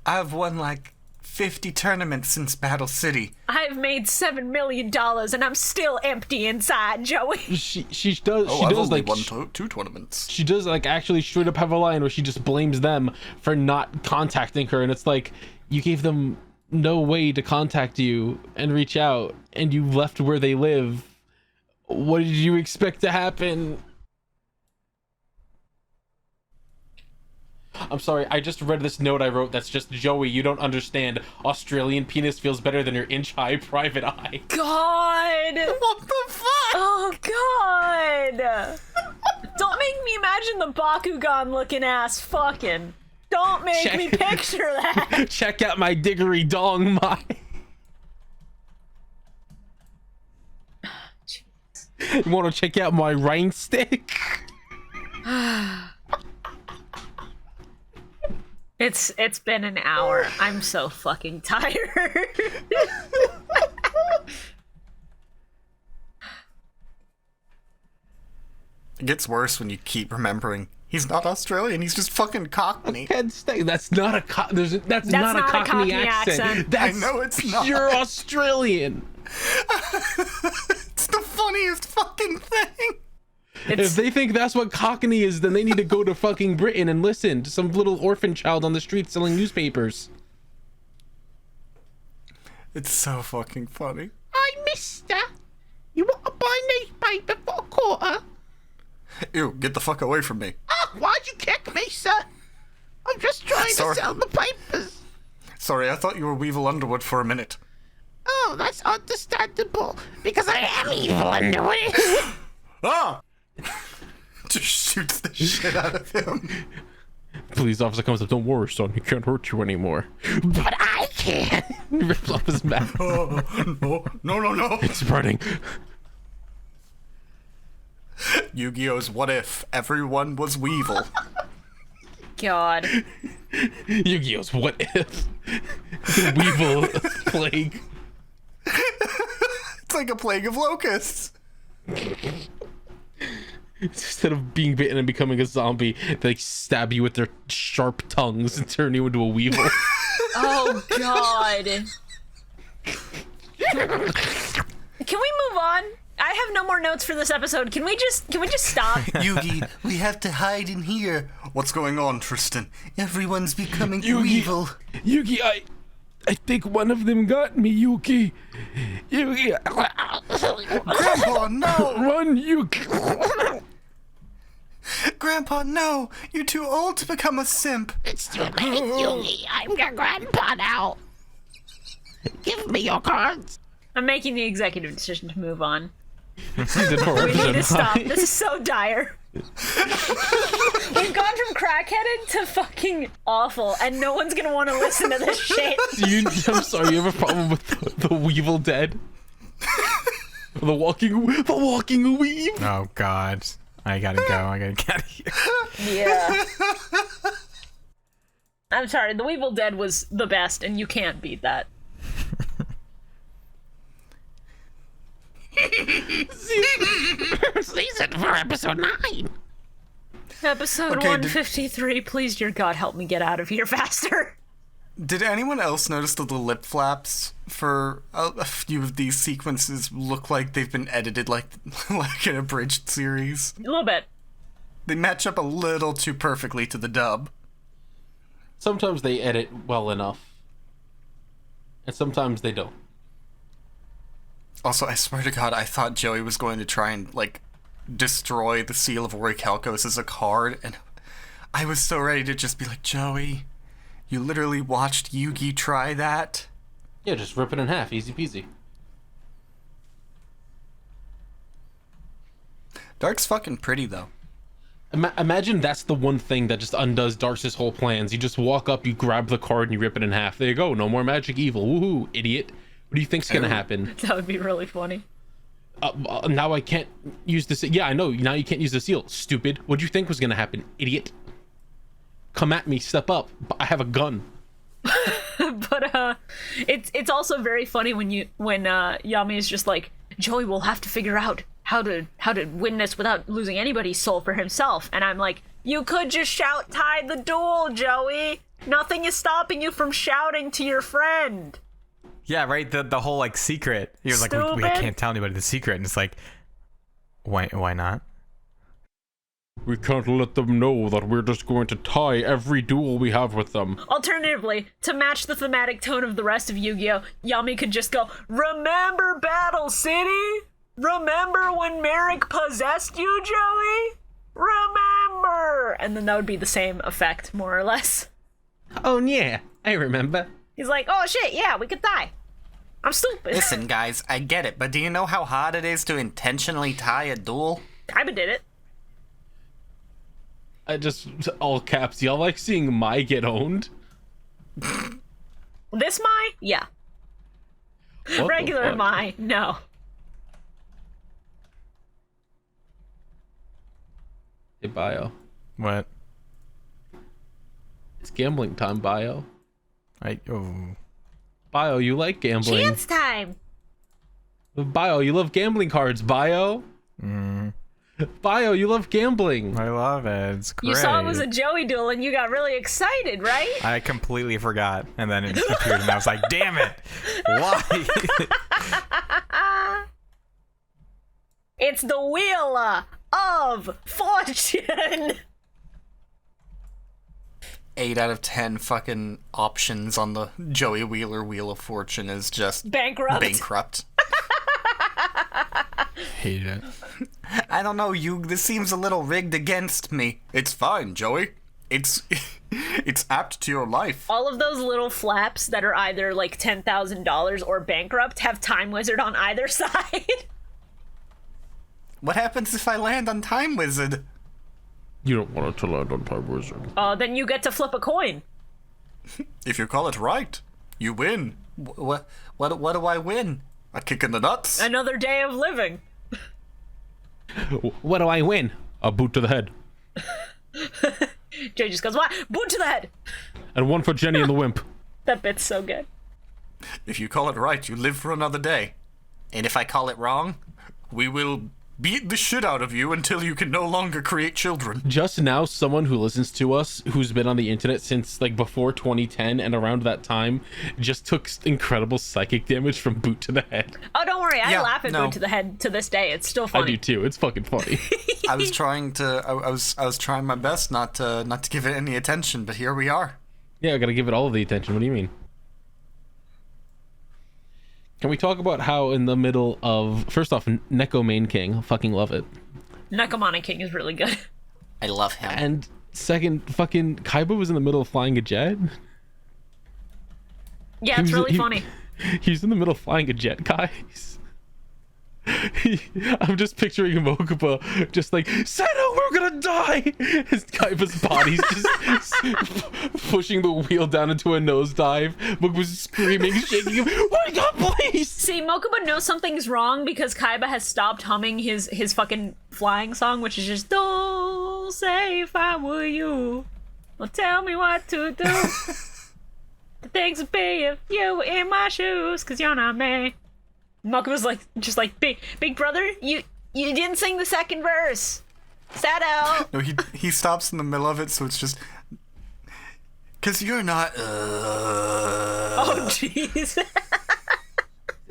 I've won like 50 tournaments since Battle City. I've made $7 million and I'm still empty inside, Joey. She does I've only like won 2 tournaments. she does like actually straight up have a line where she just blames them for not contacting her, and it's like, you gave them no way to contact you and reach out and you left where they live. What did you expect to happen? I'm sorry, I just read this note I wrote that's just, Joey, you don't understand. Australian penis feels better than your inch-high private eye. God! What the fuck? Oh, God! Don't make me imagine the Bakugan-looking ass fucking. Don't make me picture that! Check out my diggery dong, my. You want to check out my rain stick? It's been an hour. I'm so fucking tired. It gets worse when you keep remembering he's not Australian, he's just fucking Cockney. Can't stay. That's not a that's not a Cockney accent. That's I know it's not. Pure Australian. It's the funniest fucking thing. If they think that's what Cockney is, then they need to go to fucking Britain and listen to some little orphan child on the street selling newspapers. It's so fucking funny. Hi, mister. You want to buy newspaper for a quarter? Ew, get the fuck away from me. Oh, why'd you kick me, sir? I'm just trying Sorry. to sell the papers. Sorry, I thought you were Weevil Underwood for a minute. Oh, that's understandable, because I am evil Underwood. Ah! Just shoots the shit out of him. Police officer comes up, don't worry, son, he can't hurt you anymore. But I can. He rips off his mask. Oh, no. It's burning. Yu-Gi-Oh's What If Everyone Was Weevil. God. Yu-Gi-Oh's What If? The Weevil plague. It's like a plague of locusts. Instead of being bitten and becoming a zombie, they like stab you with their sharp tongues and turn you into a weevil. Oh, God. Can we move on? I have no more notes for this episode. Can we just stop? Yugi, we have to hide in here. What's going on, Tristan? Everyone's becoming weevil. Yugi, I think one of them got me, Yugi. Yugi. Grandpa, no! Run, Yugi. Grandpa, no! You're too old to become a simp. It's too late, Yugi. I'm your grandpa now. Give me your cards. I'm making the executive decision to move on. Season 4, We need episode to stop. 9. This is so dire. We've gone from crackheaded to fucking awful, and no one's gonna want to listen to this shit. I'm sorry, you have a problem with the Weevil Dead? The walking weave? Oh God. I gotta go. I gotta get out of here. Yeah. I'm sorry, the Weevil Dead was the best, and you can't beat that. Season for episode 9. Episode Okay, 153. Please, dear God, help me get out of here faster. Did anyone else notice that the lip flaps for a few of these sequences look like they've been edited like an abridged series? A little bit. They match up a little too perfectly to the dub. Sometimes they edit well enough, and sometimes they don't. Also, I swear to God, I thought Joey was going to try and, like, destroy the Seal of Orichalcos as a card, and I was so ready to just be like, Joey, you literally watched Yugi try that? Yeah, just rip it in half, easy peasy. Dark's fucking pretty, though. Imagine that's the one thing that just undoes Dark's whole plans. You just walk up, you grab the card, and you rip it in half. There you go, no more magic evil. Woohoo, idiot. What do you think's gonna happen? That would be really funny. Now I can't use the seal. Yeah, I know, now you can't use the seal. Stupid. What do you think was gonna happen, idiot? Come at me, step up. I have a gun. But it's also very funny when Yami is just like, Joey will have to figure out how to win this without losing anybody's soul for himself. And I'm like, you could just shout tie the duel, Joey. Nothing is stopping you from shouting to your friend. Yeah, right. The whole like secret. He was like, we can't tell anybody the secret, and it's like, why not? We can't let them know that we're just going to tie every duel we have with them. Alternatively, to match the thematic tone of the rest of Yu-Gi-Oh!, Yami could just go, remember Battle City? Remember when Merrick possessed you, Joey? Remember! And then that would be the same effect, more or less. Oh yeah, I remember. He's like, oh shit, yeah, we could tie. I'm stupid. Listen, guys, I get it, but do you know how hard it is to intentionally tie a duel? Kaiba did it. I just, all caps, y'all like seeing Mai get owned? This Mai? Yeah. What Regular Mai, no. Hey, Bio. What? It's gambling time, Bio. Oh. Bio, you like gambling. Chance time! Bio, you love gambling cards, Bio. Bio, you love gambling. I love it. It's great. You saw it was a Joey duel and you got really excited, right? I completely forgot, and then it appeared, and I was like, damn it! Why? It's the Wheel of Fortune! 8 out of 10 fucking options on the Joey Wheeler Wheel of Fortune is just Bankrupt. Hate it. I don't know, this seems a little rigged against me. It's fine, Joey. It's apt to your life. All of those little flaps that are either like $10,000 or bankrupt have Time Wizard on either side. What happens if I land on Time Wizard? You don't want it to land on Time Wizard. Then you get to flip a coin. If you call it right, you win. What do I win? A kick in the nuts? Another day of living. What do I win? A boot to the head. Jay just goes, what? Boot to the head. And one for Jenny and the Wimp. That bit's so good. If you call it right, you live for another day. And if I call it wrong, we will beat the shit out of you until you can no longer create children. Just now, someone who listens to us, who's been on the internet since like before 2010 and around that time, just took incredible psychic damage from boot to the head. Oh, don't worry. I laugh at no. boot to the head to this day. It's still funny. I do too. It's fucking funny. I was trying to. I was trying my best not to give it any attention, but here we are. Yeah, I gotta give it all of the attention. What do you mean? Can we talk about how in the middle of, first off, Neko Main King, I fucking love it. Nekomani King is really good. I love him. And second, fucking Kaiba was in the middle of flying a jet. Yeah, it's really funny. He's in the middle of flying a jet, guys. I'm just picturing Mokuba just like, Senna, we're gonna die! His Kaiba's body's just pushing the wheel down into a nosedive. Mokuba's screaming, shaking him, wake up, please! See, Mokuba knows something's wrong because Kaiba has stopped humming his fucking flying song, which is just, don't say if I were you. Well, tell me what to do. The things would be if you were in my shoes, cause you're not me. Mokuba's like, just like, big brother, you didn't sing the second verse. Sato. No, he stops in the middle of it, so it's just... Because you're not... Oh, jeez.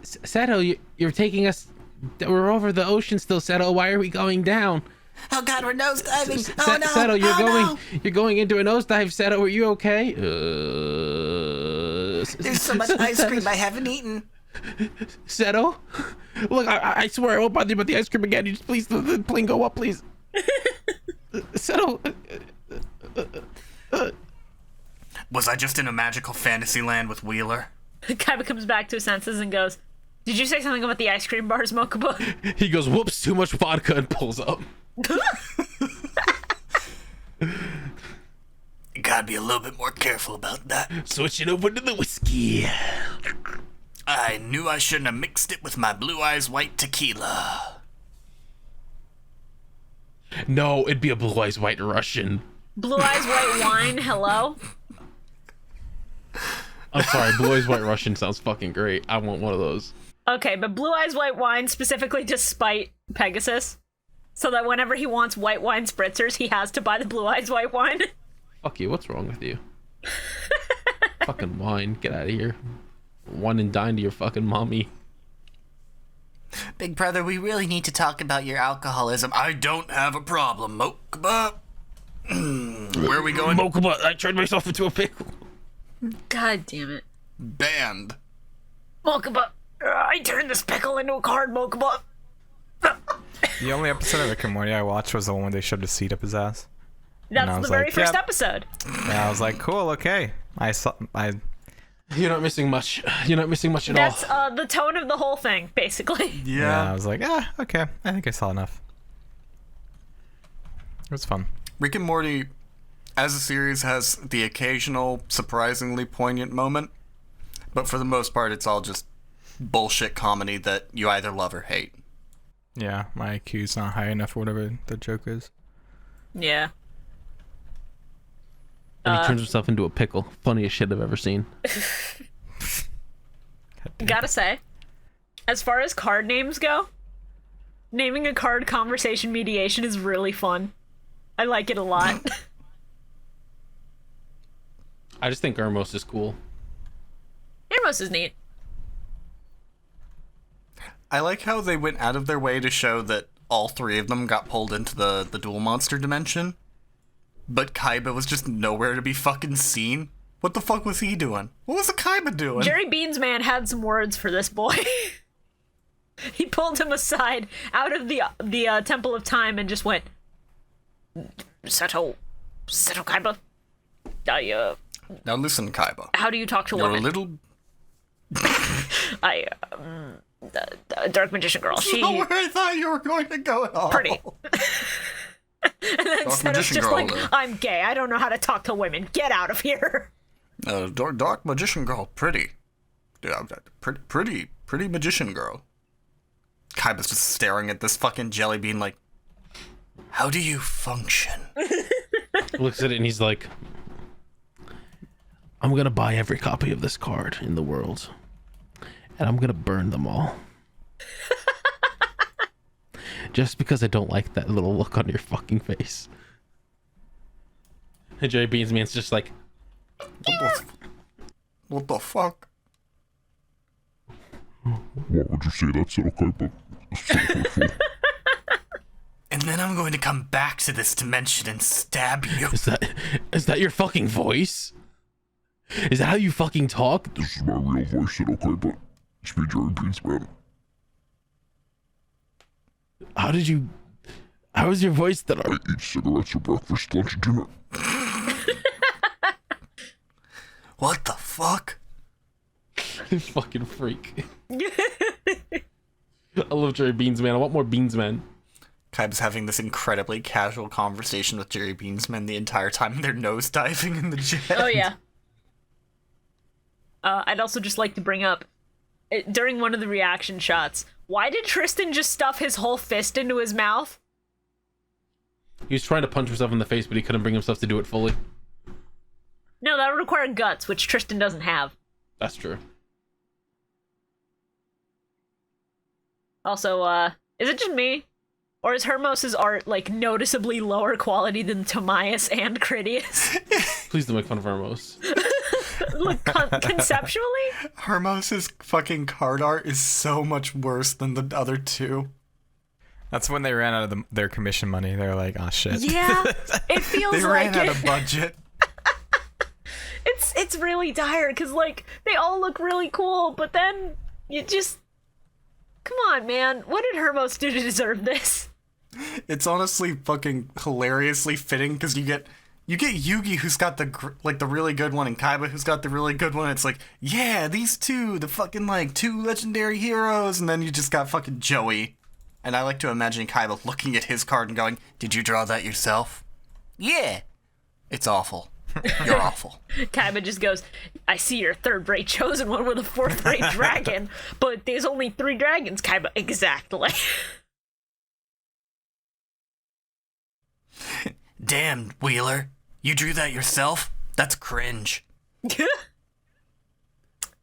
Sato, you're taking us... We're over the ocean still, Sato. Why are we going down? Oh god, we're nosediving. Sato, you're going into a nosedive. Sato, are you okay? There's so much ice cream I haven't eaten. Sato? Look, I swear I won't bother you about the ice cream again. You just please, the plane go up, please. Sato. Was I just in a magical fantasy land with Wheeler? Kaiba comes back to his senses and goes, did you say something about the ice cream bars, Mokuba? He goes, whoops, too much vodka, and pulls up. You gotta be a little bit more careful about that. Switching over to the whiskey. I knew I shouldn't have mixed it with my Blue Eyes White tequila. No, it'd be a Blue Eyes White Russian. Blue Eyes White Wine, hello? I'm sorry, Blue Eyes White Russian sounds fucking great. I want one of those. Okay, but Blue Eyes White Wine specifically to spite Pegasus. So that whenever he wants white wine spritzers, he has to buy the Blue Eyes White Wine. Fuck you, what's wrong with you? Fucking wine, get out of here. One and dine to your fucking mommy. Big brother, we really need to talk about your alcoholism. I don't have a problem, Mokuba. Where are we going? Mokuba, I turned myself into a pickle. God damn it. Banned. Mokuba, I turned this pickle into a card, Mokuba. The only episode of Rick and Morty I watched was the one where they shoved a seed up his ass. That's the very first episode. Yeah, I was like, cool, okay. You're not missing much. You're not missing much at all. That's the tone of the whole thing, basically. Yeah, I was like, okay. I think I saw enough. It was fun. Rick and Morty, as a series, has the occasional, surprisingly poignant moment. But for the most part, it's all just bullshit comedy that you either love or hate. Yeah, my IQ's not high enough for whatever the joke is. Yeah. And he turns himself into a pickle. Funniest shit I've ever seen. Gotta say, as far as card names go, naming a card conversation mediation is really fun. I like it a lot. I just think Ermos is cool. Ermos is neat. I like how they went out of their way to show that all three of them got pulled into the dual monster dimension. But Kaiba was just nowhere to be fucking seen. What the fuck was he doing? What was the Kaiba doing? Jerry Beans Man had some words for this boy. He pulled him aside out of the Temple of Time and just went, Seto Kaiba. Now listen, Kaiba. How do you talk to You're women? a little... The Dark Magician Girl. She where I thought you were going to go at all. pretty. And then Seto's just like, I'm gay. I don't know how to talk to women. Get out of here. Dark magician girl, pretty. Pretty magician girl. Kaiba's just staring at this fucking jelly bean like, how do you function? Looks at it and he's like, I'm gonna buy every copy of this card in the world. And I'm gonna burn them all. Just because I don't like that little look on your fucking face. And Jerry Beans Man's just like, What the fuck? What would you say that's okay, but And then I'm going to come back to this dimension and stab you. is that your fucking voice? Is that how you fucking talk? this is my real voice, okay, but it's me, Jerry Beans Man. How is your voice that I eat cigarettes for breakfast, lunch, and dinner. What the fuck? fucking freak. I love Jerry Beans Man. I want more Beans Man. Kaiba's having this incredibly casual conversation with Jerry Beansman the entire time they're nosediving in the jet. Oh, yeah. I'd also just like to bring up, during one of the reaction shots, why did Tristan just stuff his whole fist into his mouth? He was trying to punch himself in the face, but he couldn't bring himself to do it fully. No, that would require guts, which Tristan doesn't have. That's true. Also, is it just me? Or is Hermos's art, like, noticeably lower quality than Timaeus and Critias? Please don't make fun of Hermos. Like, conceptually? Hermos's fucking card art is so much worse than the other two. That's when they ran out of their commission money. They're like, oh shit. Yeah, it feels They like ran out it. of budget. It's really dire, because, like, they all look really cool, but then you just... Come on, man. What did Hermos do to deserve this? It's honestly fucking hilariously fitting because you get Yugi, who's got the really good one, and Kaiba, who's got the really good one. It's like, yeah, these two, the fucking like two legendary heroes, and then you just got fucking Joey. And I like to imagine Kaiba looking at his card and going, "Did you draw that yourself?" Yeah. It's awful. You're awful. Kaiba just goes, I see your third-rate chosen one with a fourth-rate dragon, but there's only 3 dragons, Kaiba. Exactly. Damn, Wheeler. You drew that yourself? That's cringe.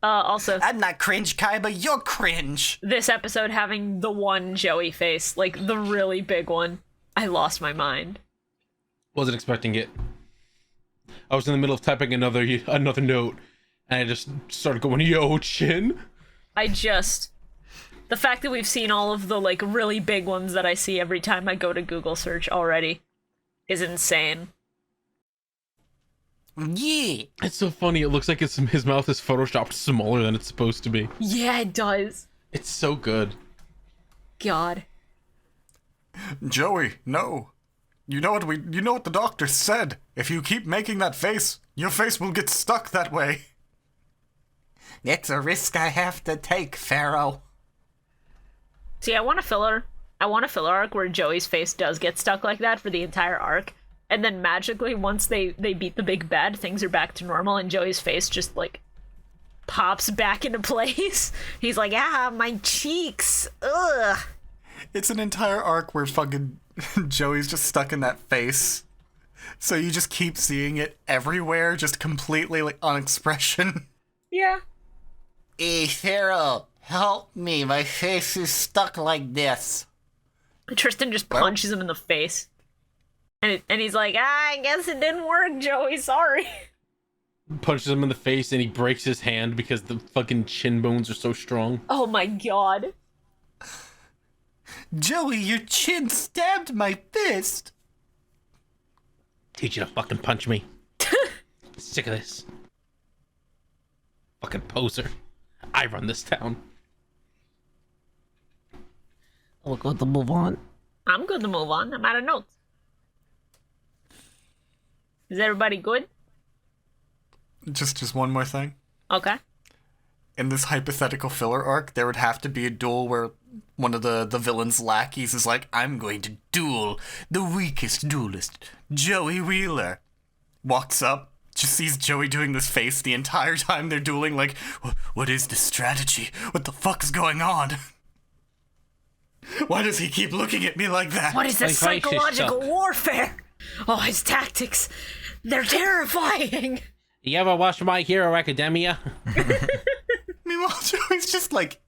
Also, I'm not cringe, Kaiba. You're cringe. this episode having the one Joey face, like the really big one, I lost my mind. Wasn't expecting it. I was in the middle of typing another note, and I just started going, "Yo, Chin." The fact that we've seen all of the, like, really big ones that I see every time I go to Google search already is insane. Yeah. It's so funny. It looks like his mouth is photoshopped smaller than it's supposed to be. Yeah, it does. It's so good. God. Joey, no. You know what the doctor said. If you keep making that face, your face will get stuck that way. It's a risk I have to take, Pharaoh. See, I want a filler arc where Joey's face does get stuck like that for the entire arc, and then magically, once they beat the big bad, things are back to normal, and Joey's face just, like, pops back into place. He's like, my cheeks, ugh. It's an entire arc where fucking Joey's just stuck in that face. So you just keep seeing it everywhere, just completely, like, on expression. Yeah. Hey, Pharaoh, help me. My face is stuck like this. Tristan just punches him in the face. And he's like, I guess it didn't work, Joey, sorry. Punches him in the face, and he breaks his hand because the fucking chin bones are so strong. Oh my god. Joey, your chin stabbed my fist. Teach you to fucking punch me. Sick of this. Fucking poser. I run this town. We're going to move on. I'm good to move on. I'm out of notes. Is everybody good? Just one more thing. Okay. In this hypothetical filler arc, there would have to be a duel where one of the villain's lackeys is like, I'm going to duel the weakest duelist, Joey Wheeler. Walks up, just sees Joey doing this face the entire time they're dueling, like, what is this strategy? What the fuck is going on? Why does he keep looking at me like that? What is this My face is psychological stuck. warfare? Oh, his tactics. They're terrifying. You ever watch My Hero Academia? Meanwhile, Joey's just like,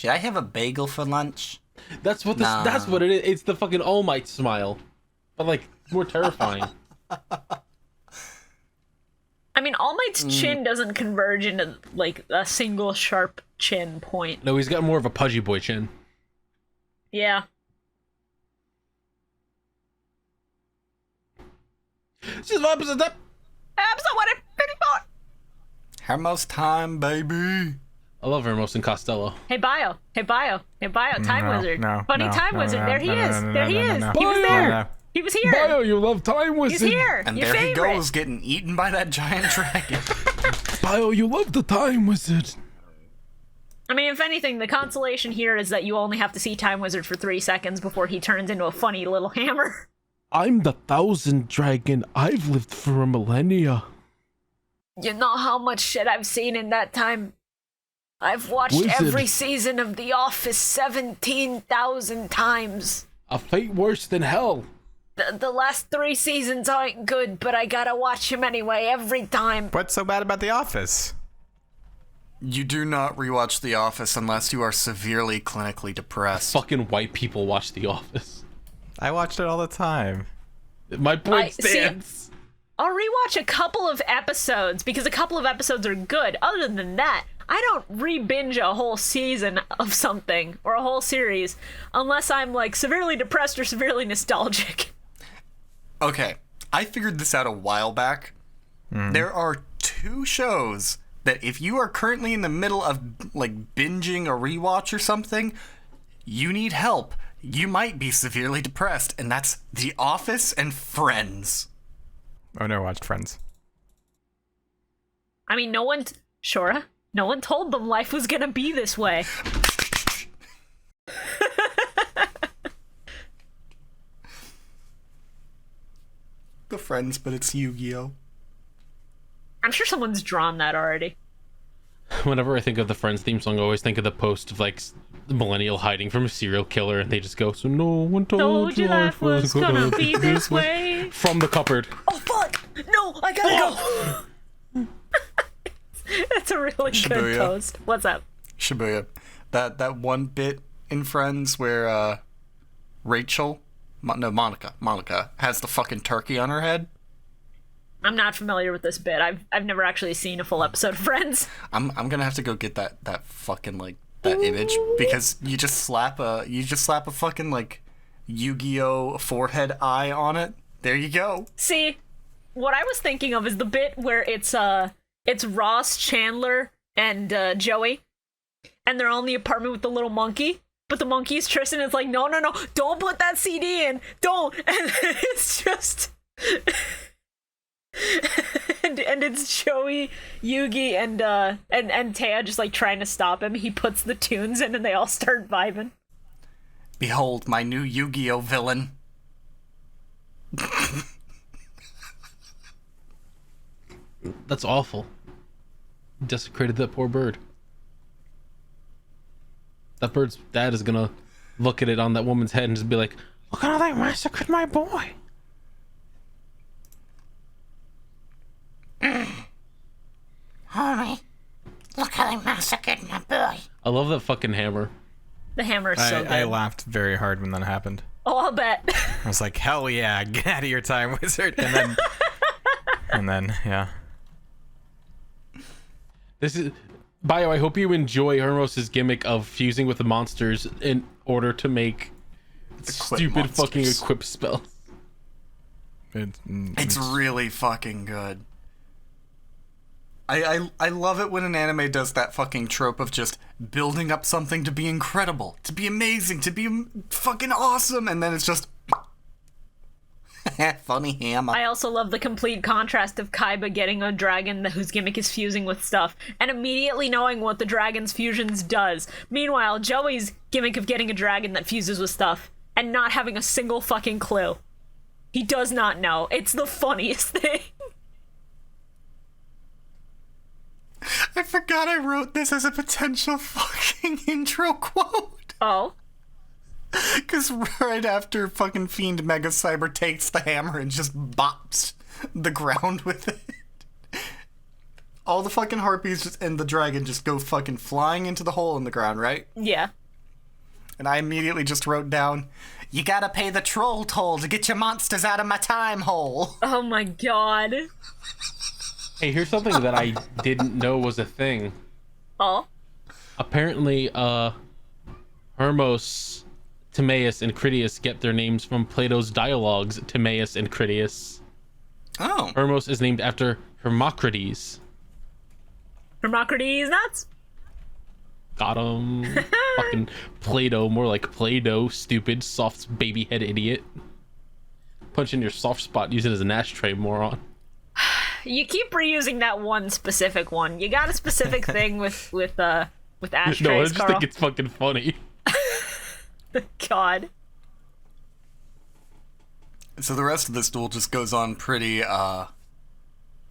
Should I have a bagel for lunch? That's what it is. It's the fucking All Might smile. But, like, more terrifying. I mean, All Might's chin doesn't converge into, like, a single sharp chin point. No, he's got more of a pudgy boy chin. Yeah. Episode 154! Hermos time, baby. I love Hermos and Costello. Hey, Time Wizard. Funny Time Wizard. There he is. no, There he no, is. no. He was there. No. He was here. Bio, you love Time He's Wizard. here. And Your there favorite. he goes, getting eaten by that giant dragon. Bio, you love the Time Wizard. I mean, if anything, the consolation here is that you only have to see Time Wizard for 3 seconds before he turns into a funny little hammer. I'm the 1,000 Dragon. I've lived for a millennia. You know how much shit I've seen in that time? I've watched Wizard. every season of The Office 17,000 times. A fate worse than hell. The last 3 seasons aren't good, but I gotta watch him anyway every time. What's so bad about The Office? You do not rewatch The Office unless you are severely clinically depressed. Fucking white people watch The Office. I watched it all the time. My point stands. I'll rewatch a couple of episodes because a couple of episodes are good. Other than that, I don't re-binge a whole season of something or a whole series unless I'm like severely depressed or severely nostalgic. Okay, I figured this out a while back. There are 2 shows that if you are currently in the middle of like binging a rewatch or something, you need help. You might be severely depressed, and that's The Office and Friends. Oh, never watched Friends. I mean, no one told them life was gonna be this way. The Friends, but it's Yu-Gi-Oh! I'm sure someone's drawn that already. Whenever I think of the Friends theme song, I always think of the post of like the millennial hiding from a serial killer, and they just go, "So no one told you life was gonna be this way." From the cupboard. Oh fuck! No, I gotta go. That's a really good Shibuya. post. What's up? Shibuya. That one bit in Friends where Monica has the fucking turkey on her head. I'm not familiar with this bit. I've never actually seen a full episode of Friends. I'm gonna have to go get that fucking like that image because you just slap a fucking like Yu-Gi-Oh forehead eye on it. There you go. See, what I was thinking of is the bit where it's Ross, Chandler, and Joey, and they're all in the apartment with the little monkey. But the monkey's Tristan. It's like, no, don't put that CD in, don't. And it's just. and it's Joey, Yugi, and Taya just like trying to stop him. He puts the tunes in and they all start vibing. Behold my new Yu-Gi-Oh villain. That's awful. Desecrated that poor bird. That bird's dad is gonna look at it on that woman's head and just be like, "Look at how they massacred my boy." Homie, look how they massacred my boy. I love that fucking hammer. The hammer is so good. I laughed very hard when that happened. Oh, I'll bet. I was like, hell yeah, get out of your time, wizard. And then, yeah. This is Bio. I hope you enjoy Hermos's gimmick of fusing with the monsters in order to make stupid monsters. fucking equip spells. It's really fucking good. I love it when an anime does that fucking trope of just building up something to be incredible, to be amazing, to be fucking awesome, and then it's just funny hammer. I also love the complete contrast of Kaiba getting a dragon whose gimmick is fusing with stuff, and immediately knowing what the dragon's fusions does. Meanwhile, Joey's gimmick of getting a dragon that fuses with stuff, and not having a single fucking clue. He does not know. It's the funniest thing. I forgot I wrote this as a potential fucking intro quote. Oh? Because right after fucking Fiend Mega Cyber takes the hammer and just bops the ground with it, all the fucking harpies and the dragon just go fucking flying into the hole in the ground, right? Yeah. And I immediately just wrote down, "You gotta pay the troll toll to get your monsters out of my time hole." Oh my god. Hey, here's something that I didn't know was a thing. Oh? Apparently, Hermos, Timaeus, and Critias get their names from Plato's dialogues, Timaeus and Critias. Oh. Hermos is named after Hermocrates. Hermocrates nuts? Got him. Fucking Plato, more like Play-Doh, stupid, soft baby head idiot. Punch in your soft spot, use it as an ashtray, moron. You keep reusing that one specific one. You got a specific thing with ashtrays, No, I just Carl. think it's fucking funny. God. So the rest of this duel just goes on pretty,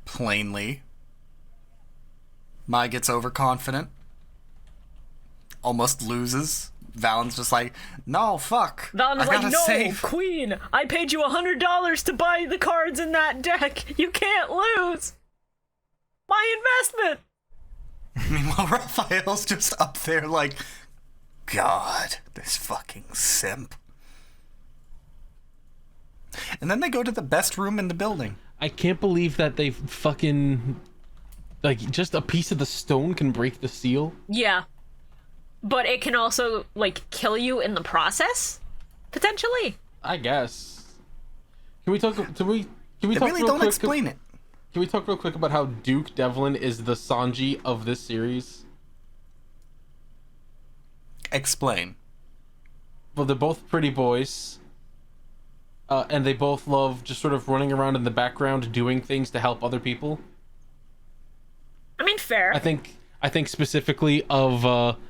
plainly. Mai gets overconfident. Almost loses. Valen's just like, no, fuck. Valen's I like, gotta no, save. Queen, I paid you $100 to buy the cards in that deck. You can't lose. My investment. Meanwhile, Raphael's just up there like, God, this fucking simp. And then they go to the best room in the building. I can't believe that they fucking... Like, just a piece of the stone can break the seal? Yeah. But it can also, like, kill you in the process? Potentially. I guess. Can we talk... Can we They talk really real don't quick? explain it. Can we talk real quick about how Duke Devlin is the Sanji of this series? Explain. Well, they're both pretty boys. And they both love just sort of running around in the background doing things to help other people. I mean, fair. I think specifically of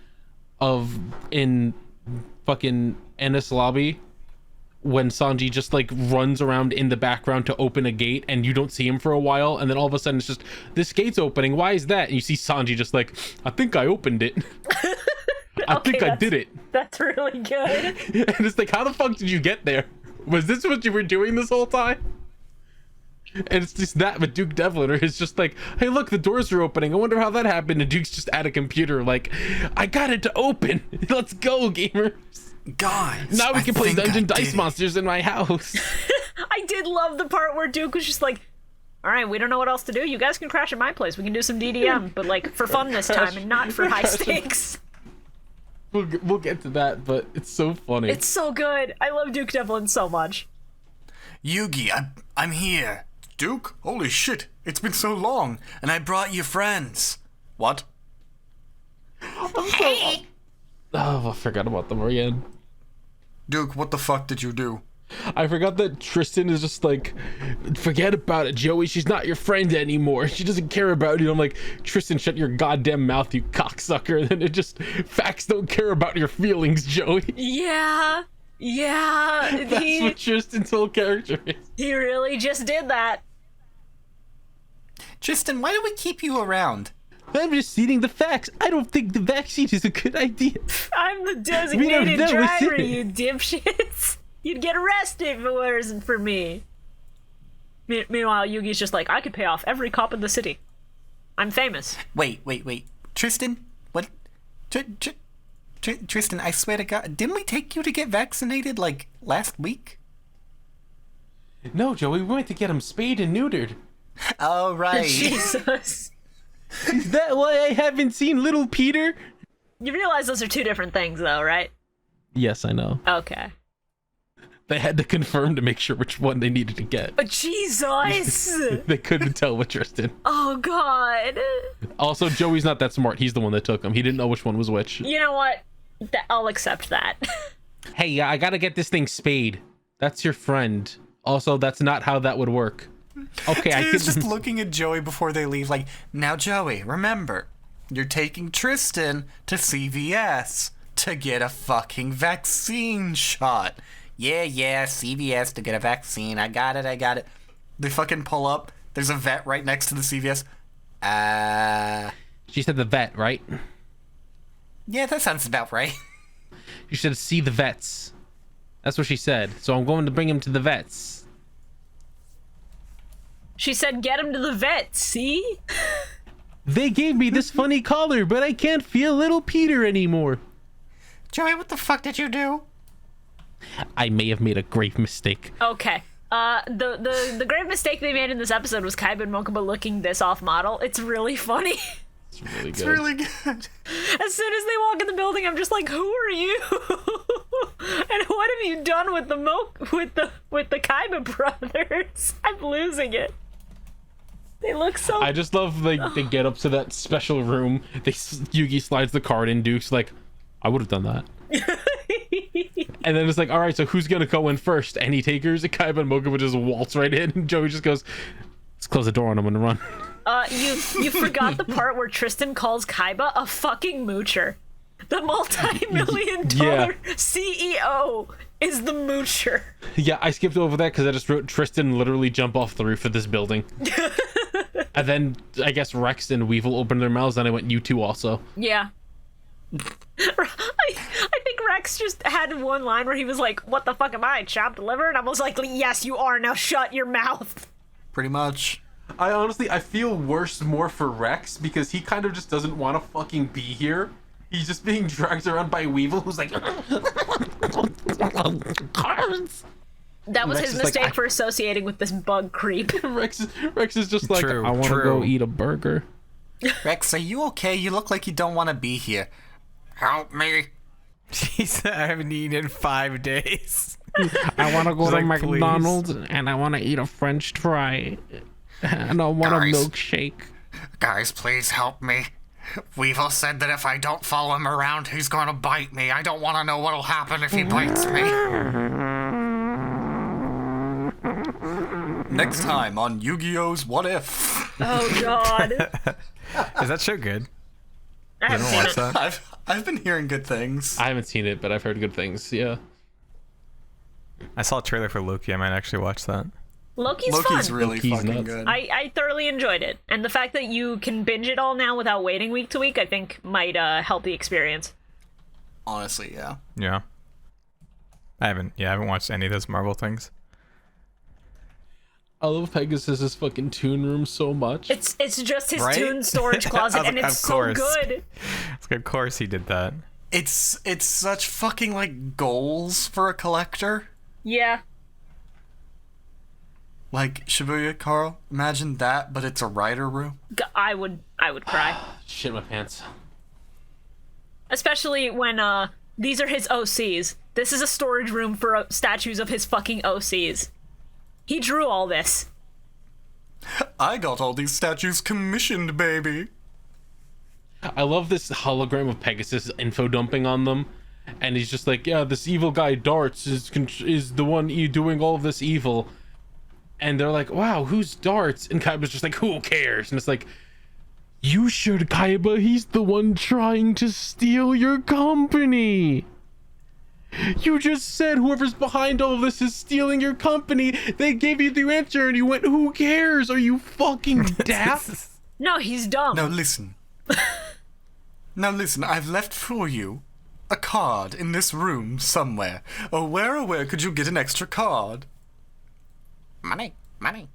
in fucking Ennis Lobby when Sanji just like runs around in the background to open a gate and you don't see him for a while, and then all of a sudden it's just, this gate's opening, why is that? And you see Sanji just like, I think I opened it. I think I did it. That's really good. And it's like, how the fuck did you get there? Was this what you were doing this whole time? And it's just that with Duke Devlin, or it's just like, hey look, the doors are opening, I wonder how that happened, and Duke's just at a computer like, I got it to open. Let's go, gamers. Guys, Now we can play Dungeon Dice it. Monsters in my house. I did love the part where Duke was just like, all right, we don't know what else to do. You guys can crash at my place. We can do some DDM, but like for fun this time and not for high stakes. We'll get to that, but it's so funny. It's so good. I love Duke Devlin so much. Yugi, I'm here. Duke? Holy shit, it's been so long, and I brought you friends. What? Hey! Oh, I forgot about them again. Duke, what the fuck did you do? I forgot that Tristan is just like, forget about it, Joey. She's not your friend anymore. She doesn't care about you. I'm like, Tristan, shut your goddamn mouth, you cocksucker. And then it just, facts don't care about your feelings, Joey. Yeah. Yeah. That's what Tristan's whole character is. He really just did that. Tristan, why do we keep you around? I'm just stating the facts. I don't think the vaccine is a good idea. I'm the We designated don't know, driver, is it? you dipshits. You'd get arrested if it wasn't for me. Meanwhile, Yugi's just like, I could pay off every cop in the city. I'm famous. Wait. Tristan? What? Tristan, I swear to God, didn't we take you to get vaccinated, like, last week? No, Joey, we went to get him spayed and neutered. Oh, right. Jesus. Is that why I haven't seen little Peter? You realize those are two different things, though, right? Yes, I know. Okay. They had to confirm to make sure which one they needed to get. Oh, Jesus! They couldn't tell with Tristan. Oh, God. Also, Joey's not that smart. He's the one that took him. He didn't know which one was which. You know what? I'll accept that. Hey, I gotta get this thing spayed. That's your friend. Also, that's not how that would work. Okay, I He's can... just looking at Joey before they leave, like, now, Joey, remember, you're taking Tristan to CVS to get a fucking vaccine shot. Yeah, CVS to get a vaccine. I got it. They fucking pull up. There's a vet right next to the CVS. She said the vet, right? Yeah, that sounds about right. You should see the vets. That's what she said. So I'm going to bring him to the vets. She said, get him to the vet, see? They gave me this funny collar, but I can't feel little Peter anymore. Joey, what the fuck did you do? I may have made a grave mistake. Okay. The grave mistake they made in this episode was Kaiba and Mokuba looking this off model. It's really funny. It's really good. It's really good. As soon as they walk in the building, I'm just like, who are you? And what have you done with the Kaiba brothers? I'm losing it. They look so... I just love they get up to that special room. Yugi slides the card in. Duke's like, I would have done that. And then it's like, all right, so who's gonna go in first? Any takers? Kaiba and Mokuba just waltz right in, and Joey just goes, let's close the door on him and run. You forgot the part where Tristan calls Kaiba a fucking moocher. The multi-million-dollar CEO is the moocher. Yeah, I skipped over that because I just wrote Tristan literally jump off the roof of this building. And then I guess Rex and Weevil opened their mouths, and I went, you two also. Yeah. I think Rex just had one line where he was like, what the fuck am I, chopped liver? And I was like, yes, you are, now shut your mouth. Pretty much. I honestly, I feel worse more for Rex because he kind of just doesn't want to fucking be here. He's just being dragged around by Weevil, who's like, Cards. That was Rex his is like, mistake for associating with this bug creep. Rex is just like, True, I want to true. go eat a burger. Rex, are you okay? You look like you don't want to be here. Help me. He said, I haven't eaten in 5 days. I want to go He's to like, McDonald's and I want to eat a French fry and I want a Guys. milkshake. Guys, please help me. Weevil said that if I don't follow him around, he's going to bite me. I don't want to know what'll happen if he bites me. Next time on Yu-Gi-Oh's What If. Oh god. Is that show good? I haven't don't seen watch it. that. I've been hearing good things. I haven't seen it, but I've heard good things. Yeah. I saw a trailer for Loki. I might actually watch that. Loki's Loki's fun. really Loki's fucking nuts. good. I thoroughly enjoyed it. And the fact that you can binge it all now without waiting week to week, I think might help the experience. Honestly, yeah. Yeah. I haven't watched any of those Marvel things. I love Pegasus's fucking tune room so much. It's just his Right? tune storage closet, I was and like, it's of so course. good. It's like, of course he did that. It's such fucking like goals for a collector. Yeah. Like Shibuya, Carl, imagine that, but it's a writer room. I would cry. Shit my pants. Especially when these are his OCs. This is a storage room for statues of his fucking OCs. He drew all this. I got all these statues commissioned, baby. I love this hologram of Pegasus info dumping on them, and he's just like, yeah, this evil guy Darts is the one doing all of this evil, and they're like, wow, who's Darts? And Kaiba's just like, who cares? And it's like, you should, Kaiba. He's the one trying to steal your company. You just said whoever's behind all of this is stealing your company. They gave you the answer, and you went, who cares? Are you fucking daft? No, he's dumb. Now listen. Now listen, I've left for you a card in this room somewhere. Oh, where could you get an extra card? Money. I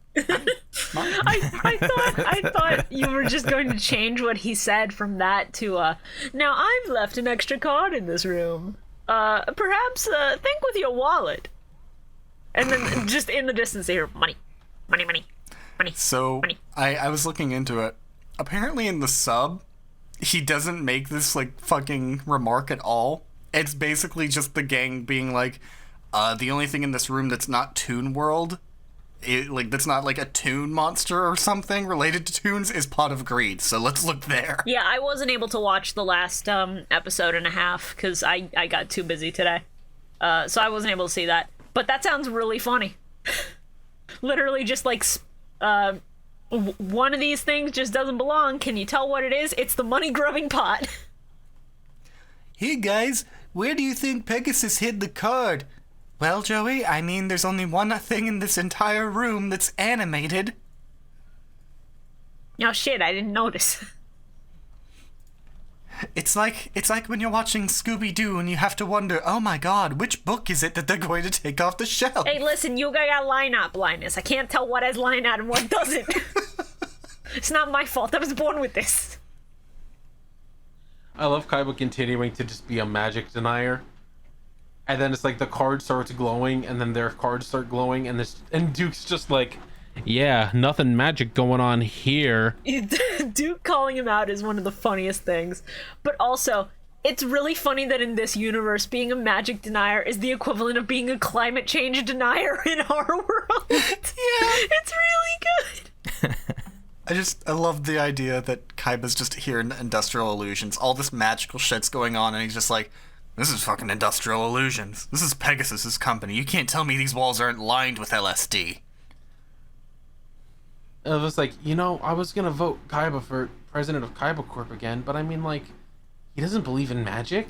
thought you were just going to change what he said from that to now I've left an extra card in this room. Perhaps think with your wallet. And then just in the distance here, money. So, Money. I was looking into it. Apparently in the sub, he doesn't make this, like, fucking remark at all. It's basically just the gang being like, the only thing in this room that's not Toon World, that's not, like, a Toon monster or something related to Toons, is Pot of Greed, so let's look there. Yeah, I wasn't able to watch the last episode and a half because I got too busy today. So I wasn't able to see that. But that sounds really funny. Literally just like one of these things just doesn't belong. Can you tell what it is? It's the money grubbing pot. Hey guys, where do you think Pegasus hid the card? Well, Joey, I mean, there's only one thing in this entire room that's animated. Oh shit, I didn't notice. It's like when you're watching Scooby-Doo and you have to wonder, oh my god, which book is it that they're going to take off the shelf? Hey, listen, you got line art blindness. I can't tell what has line art and what doesn't. It's not my fault. I was born with this. I love Kaiba continuing to just be a magic denier. And then it's like the card starts glowing, and then their cards start glowing, and Duke's just like, yeah, nothing magic going on here. Duke calling him out is one of the funniest things. But also, it's really funny that in this universe, being a magic denier is the equivalent of being a climate change denier in our world. Yeah. It's really good. I love the idea that Kaiba's just here in Industrial Illusions. All this magical shit's going on, and he's just like, this is fucking Industrial Illusions. This is Pegasus's company. You can't tell me these walls aren't lined with LSD. I was like, I was gonna vote Kaiba for president of Kaiba Corp again, but I mean, like, he doesn't believe in magic.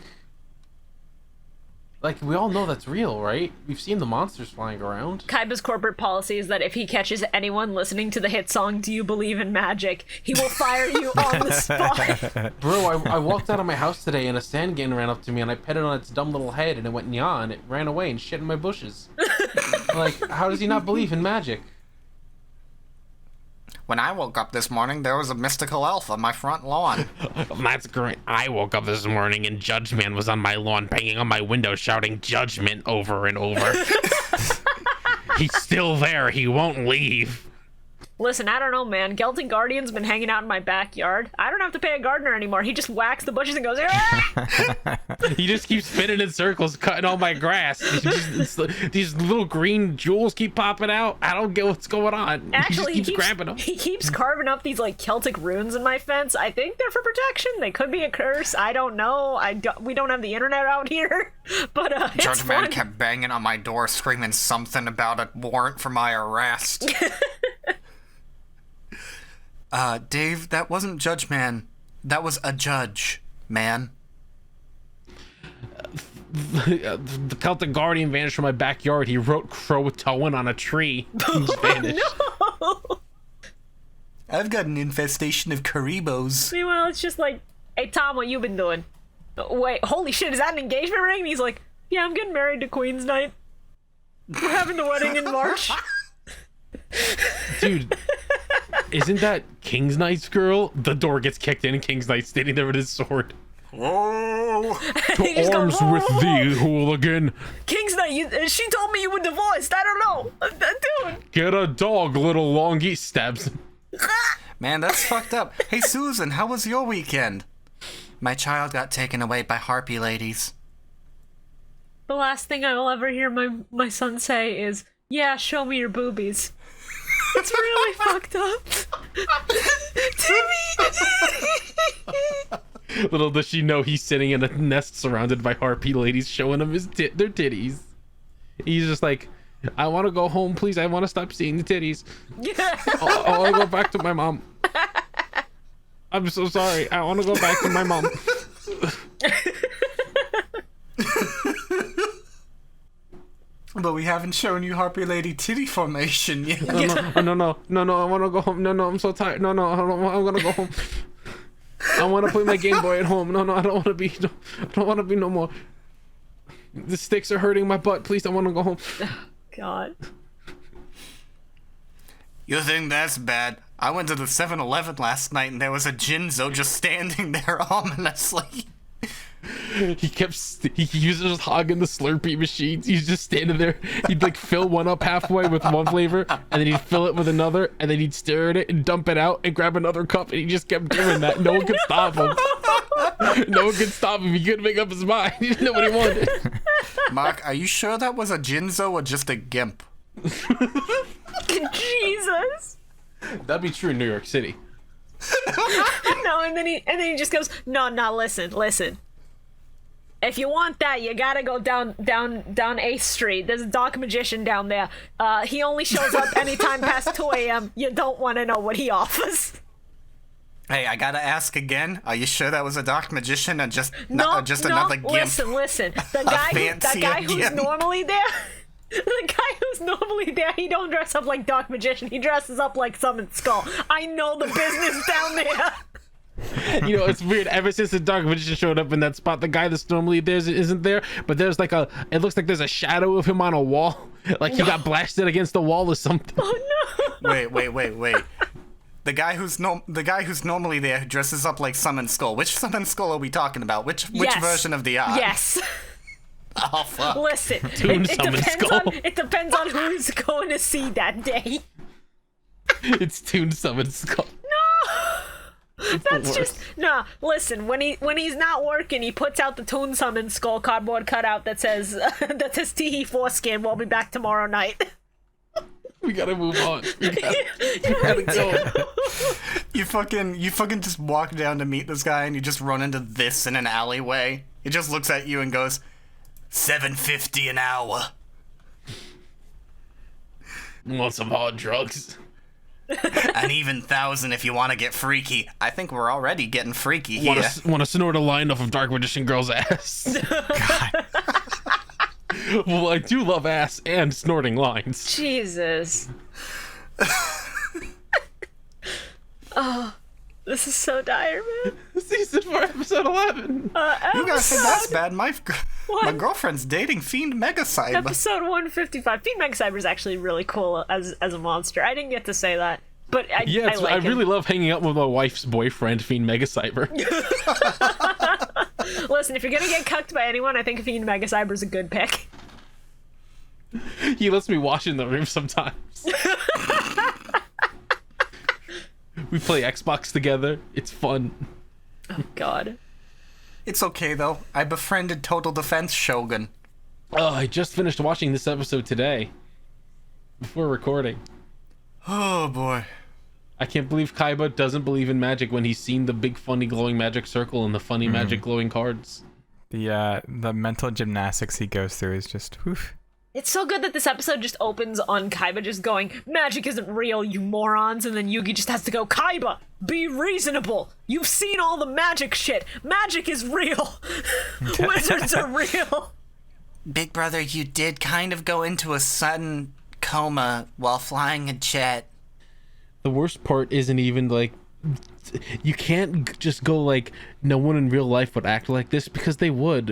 Like, we all know that's real, right? We've seen the monsters flying around. Kaiba's corporate policy is that if he catches anyone listening to the hit song "Do You Believe in Magic," he will fire you on the spot. Bro, I walked out of my house today and a Sandgan ran up to me and I petted on its dumb little head and it went nyah and it ran away and shit in my bushes. Like, how does he not believe in magic? When I woke up this morning, there was a mystical elf on my front lawn. That's great. I woke up this morning and Judge Man was on my lawn, banging on my window, shouting judgment over and over. He's still there. He won't leave. Listen, I don't know, man. Gelton Guardian's been hanging out in my backyard. I don't have to pay a gardener anymore. He just whacks the bushes and goes, "Ah!" He just keeps spinning in circles, cutting all my grass. These little green jewels keep popping out. I don't get what's going on. Actually, he just keeps grabbing them. He keeps carving up these, like, Celtic runes in my fence. I think they're for protection. They could be a curse. I don't know. We don't have the internet out here. But, it's Judge Man fun. kept banging on my door, screaming something about a warrant for my arrest. Dave, that wasn't Judge Man. That was a judge, man. The Celtic Guardian vanished from my backyard. He wrote Croatoan on a tree. He's vanished. No! I've got an infestation of Karibos. Meanwhile, it's just like, hey, Tom, what you been doing? Wait, holy shit, is that an engagement ring? And he's like, yeah, I'm getting married to Queen's Night. We're having the wedding in March. Dude, isn't that King's Knight's girl? The door gets kicked in and King's Knight standing there with his sword. Whoa! He just To arms goes, "Whoa, with whoa, whoa." thee, hooligan. King's Knight, she told me you were divorced. I don't know. Dude. Get a dog, little longy. Stabs him. Man, that's fucked up. Hey, Susan, how was your weekend? My child got taken away by harpy ladies. The last thing I will ever hear my son say is, yeah, show me your boobies. It's really fucked up. Timmy! Little does she know he's sitting in a nest surrounded by harpy ladies showing him their titties. He's just like, I want to go home, please. I want to stop seeing the titties. Yeah. I want to go back to my mom. I'm so sorry. I want to go back to my mom. But we haven't shown you Harpy Lady titty formation yet. No, I want to go home. No, I'm so tired. No, I'm gonna go home. I want to play my Game Boy at home. No, I don't want to be. No, I don't want to be no more. The sticks are hurting my butt. Please, I want to go home. God. You think that's bad? I went to the 7-Eleven last night and there was a Jinzo just standing there ominously. He was just hogging the Slurpee machines. He's just standing there. He'd like fill one up halfway with one flavor, and then he'd fill it with another, and then he'd stir it and dump it out and grab another cup, and he just kept doing that. No one could stop him. No one could stop him. He couldn't make up his mind. He didn't know what he wanted. Mark, are you sure that was a Jinzo or just a gimp? Jesus. That'd be true in New York City. No, and then he just goes, no, listen. If you want that, you gotta go down 8th Street. There's a dark magician down there. He only shows up anytime past 2 a.m. You don't want to know what he offers. Hey, I gotta ask again. Are you sure that was a dark magician or just No, another gimp? Listen. That guy who's gimp. normally there, he don't dress up like dark magician. He dresses up like Summon Skull. I know the business down there. You know, it's weird. Ever since the Dark Magician showed up in that spot, the guy that's normally there isn't there, but there's like it looks like there's a shadow of him on a wall. Like he got blasted against the wall or something. Oh no. Wait. The guy who's normally there who dresses up like Summon Skull. Which Summon Skull are we talking about? Which Yes. version of the eye? Yes. Oh fuck. Listen, Toon Summon Skull. It depends on who he's going to see that day. It's Toon Summon Skull. That's just listen. When he's not working, he puts out the Toon Summon Skull cardboard cutout that says Teehee foreskin. We'll be back tomorrow night. We gotta move on. We gotta go. You fucking just walk down to meet this guy and you just run into this in an alleyway. He just looks at you and goes, $7.50 an hour. Want some hard drugs? An even 1,000 if you want to get freaky. I think we're already getting freaky here. Want to snort a line off of Dark Magician Girl's ass? God. Well, I do love ass and snorting lines. Jesus. Oh, this is so dire, man. Season 4, episode 11. You guys think that's bad? My girlfriend's dating Fiend Mega Cyber. Episode 155. Fiend Mega Cyber is actually really cool as a monster. I didn't get to say that. But I like I him. really love hanging out with my wife's boyfriend, Fiend Mega Cyber. Listen, if you're gonna get cucked by anyone, I think Fiend Mega Cyber's a good pick. He lets me watch in the room sometimes. We play Xbox together. It's fun. Oh God. It's okay though. I befriended Total Defense Shogun. Oh, I just finished watching this episode today. Before recording. Oh boy. I can't believe Kaiba doesn't believe in magic when he's seen the big funny glowing magic circle and the funny magic glowing cards. The mental gymnastics he goes through is just woof. It's so good that this episode just opens on Kaiba just going, magic isn't real, you morons, and then Yugi just has to go, Kaiba, be reasonable. You've seen all the magic shit. Magic is real. Wizards are real. Big brother, you did kind of go into a sudden coma while flying a jet. The worst part isn't even like, you can't just go like, no one in real life would act like this, because they would.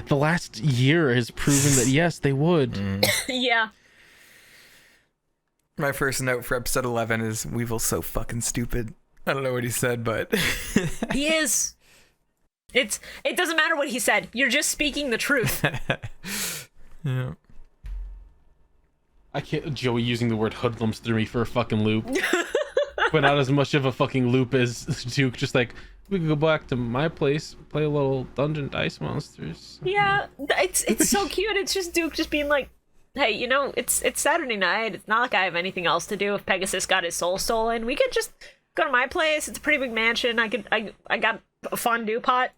The last year has proven that yes, they would. Yeah. My first note for episode 11 is Weevil's so fucking stupid. I don't know what he said, but He is. It doesn't matter what he said. You're just speaking the truth. yeah. I can't. Joey using the word hoodlums threw me for a fucking loop. But not as much of a fucking loop as Duke. Just like, we could go back to my place, play a little Dungeon Dice Monsters. Yeah, it's so cute. It's just Duke just being like, hey, you know, it's Saturday night. It's not like I have anything else to do. If Pegasus got his soul stolen, we could just go to my place. It's a pretty big mansion. I got a fondue pot.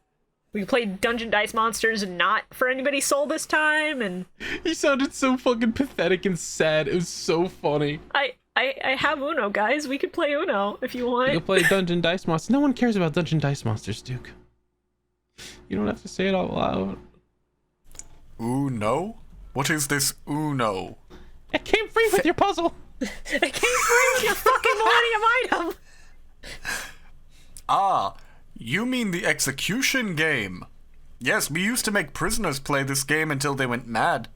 We could play Dungeon Dice Monsters and not for anybody's soul this time. And He sounded so fucking pathetic and sad. It was so funny. I have Uno, guys. We could play Uno if you want. You can play Dungeon Dice Monsters. No one cares about Dungeon Dice Monsters, Duke. You don't have to say it out loud. Uno? What is this Uno? It came free with your puzzle. It came free with your fucking Millennium item. Ah, you mean the execution game? Yes, we used to make prisoners play this game until they went mad.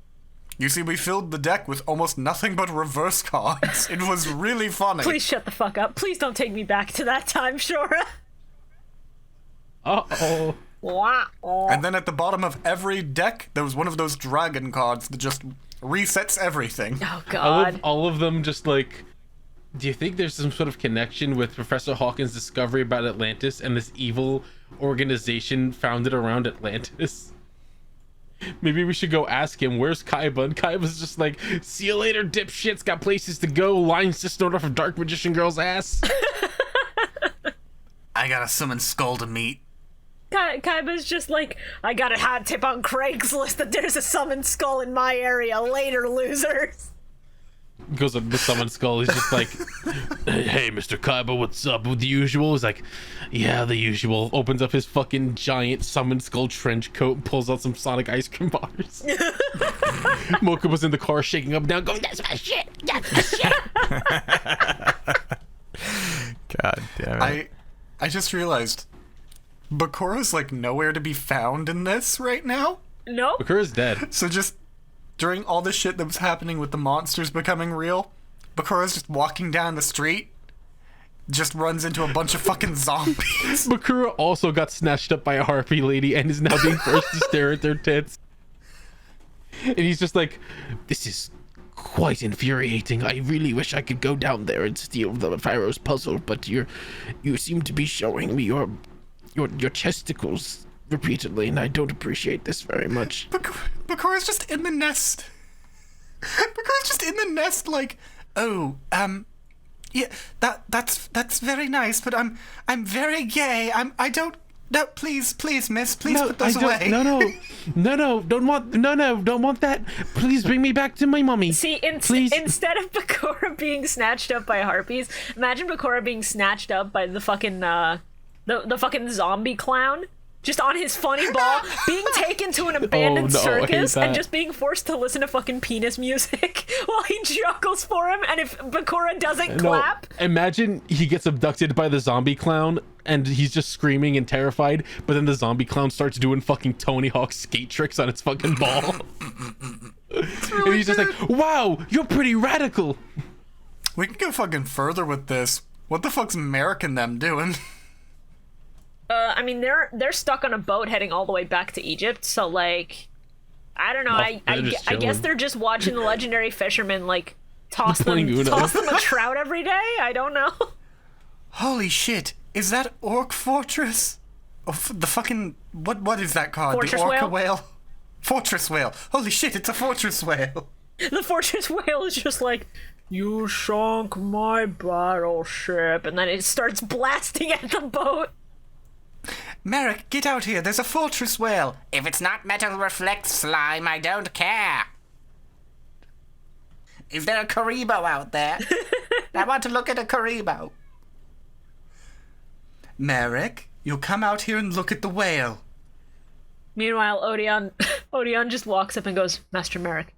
You see, we filled the deck with almost nothing but reverse cards. It was really funny. Please shut the fuck up. Please don't take me back to that time, Shora. Uh-oh. Wow. And then at the bottom of every deck, there was one of those dragon cards that just resets everything. Oh, I God. love all of them just like... Do you think there's some sort of connection with Professor Hawkins' discovery about Atlantis and this evil organization founded around Atlantis? Maybe we should go ask him, where's Kaiba? And Kaiba's just like, see you later, dipshits, got places to go, lines to snort off of Dark Magician Girl's ass. I gotta summon Skull to meet. Kaiba's just like, I got a hot tip on Craigslist that there's a summoned skull in my area. Later, losers. Goes up to Summon Skull, he's just like, hey, Mr. Kaiba, what's up with the usual? He's like, yeah, the usual. Opens up his fucking giant Summon Skull trench coat and pulls out some Sonic ice cream bars. Mocha was in the car shaking up and down, going, that's my shit! That's my shit! God damn it. I just realized, Bakura's like nowhere to be found in this right now. No? Bakura's dead. So just during all the shit that was happening with the monsters becoming real, Bakura's just walking down the street, just runs into a bunch of fucking zombies. Bakura also got snatched up by a harpy lady and is now being forced to stare at their tits. And he's just like, this is quite infuriating. I really wish I could go down there and steal the Pharaoh's puzzle, but you seem to be showing me your testicles repeatedly, and I don't appreciate this very much. Bakura's just in the nest. Bakura's just in the nest like, oh, yeah, that's very nice, but I'm very gay. I don't, no, please, miss, please put those away. Don't want that. Please bring me back to my mummy. See, please. Instead of Bakura being snatched up by harpies, imagine Bakura being snatched up by the fucking, the fucking zombie clown. Just on his funny ball, being taken to an abandoned circus and just being forced to listen to fucking penis music while he juggles for him, and if Bakura doesn't clap... Imagine he gets abducted by the zombie clown, and he's just screaming and terrified, but then the zombie clown starts doing fucking Tony Hawk skate tricks on its fucking ball. And he's just like, wow, you're pretty radical. We can go fucking further with this. What the fuck's Merrick and them doing? I mean, they're stuck on a boat heading all the way back to Egypt, so, like, I don't know, I guess they're just watching the legendary fishermen, like, toss them a trout every day? I don't know. Holy shit, is that Orc Fortress? Oh, the fucking, what is that called? Fortress the Orca whale? whale? Fortress whale. Holy shit, it's a fortress whale. The fortress whale is just like, you sunk my battleship, and then it starts blasting at the boat. Merrick, get out here, there's a fortress whale. If it's not metal reflect slime, I don't care. Is there a Karibo out there? I want to look at a Karibo. Merrick, you'll come out here and look at the whale. Meanwhile, Odeon just walks up and goes, Master Merrick,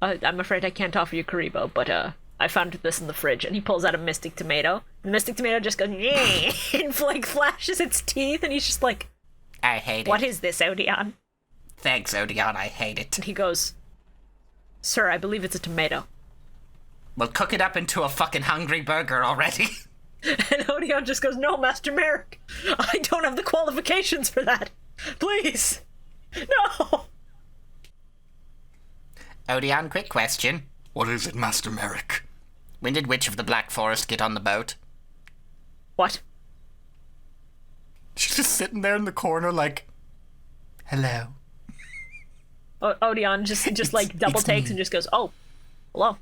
I'm afraid I can't offer you Karibo, but I found this in the fridge. And he pulls out a Mystic Tomato. The Mystic Tomato just goes, yeah, and like flashes its teeth, and he's just like, I hate it. What is this, Odeon? Thanks, Odeon, I hate it. And he goes, Sir, I believe it's a tomato. Well, cook it up into a fucking hungry burger already. And Odeon just goes, no, Master Merrick, I don't have the qualifications for that. Please, no. Odeon, quick question. What is it, Master Merrick? When did Witch of the Black Forest get on the boat? What? She's just sitting there in the corner like, hello. Odeon just like double takes and just goes, oh, hello.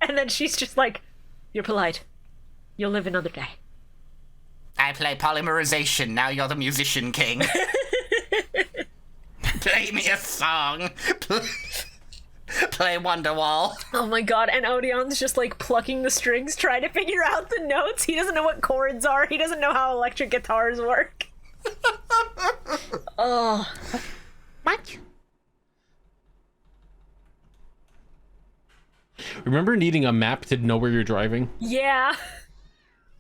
And then she's just like, you're polite. You'll live another day. I play polymerization, now you're the musician king. Play me a song. Play Wonderwall. Oh my god, and Odeon's just like plucking the strings, trying to figure out the notes. He doesn't know what chords are. He doesn't know how electric guitars work. Oh. What? Remember needing a map to know where you're driving? Yeah.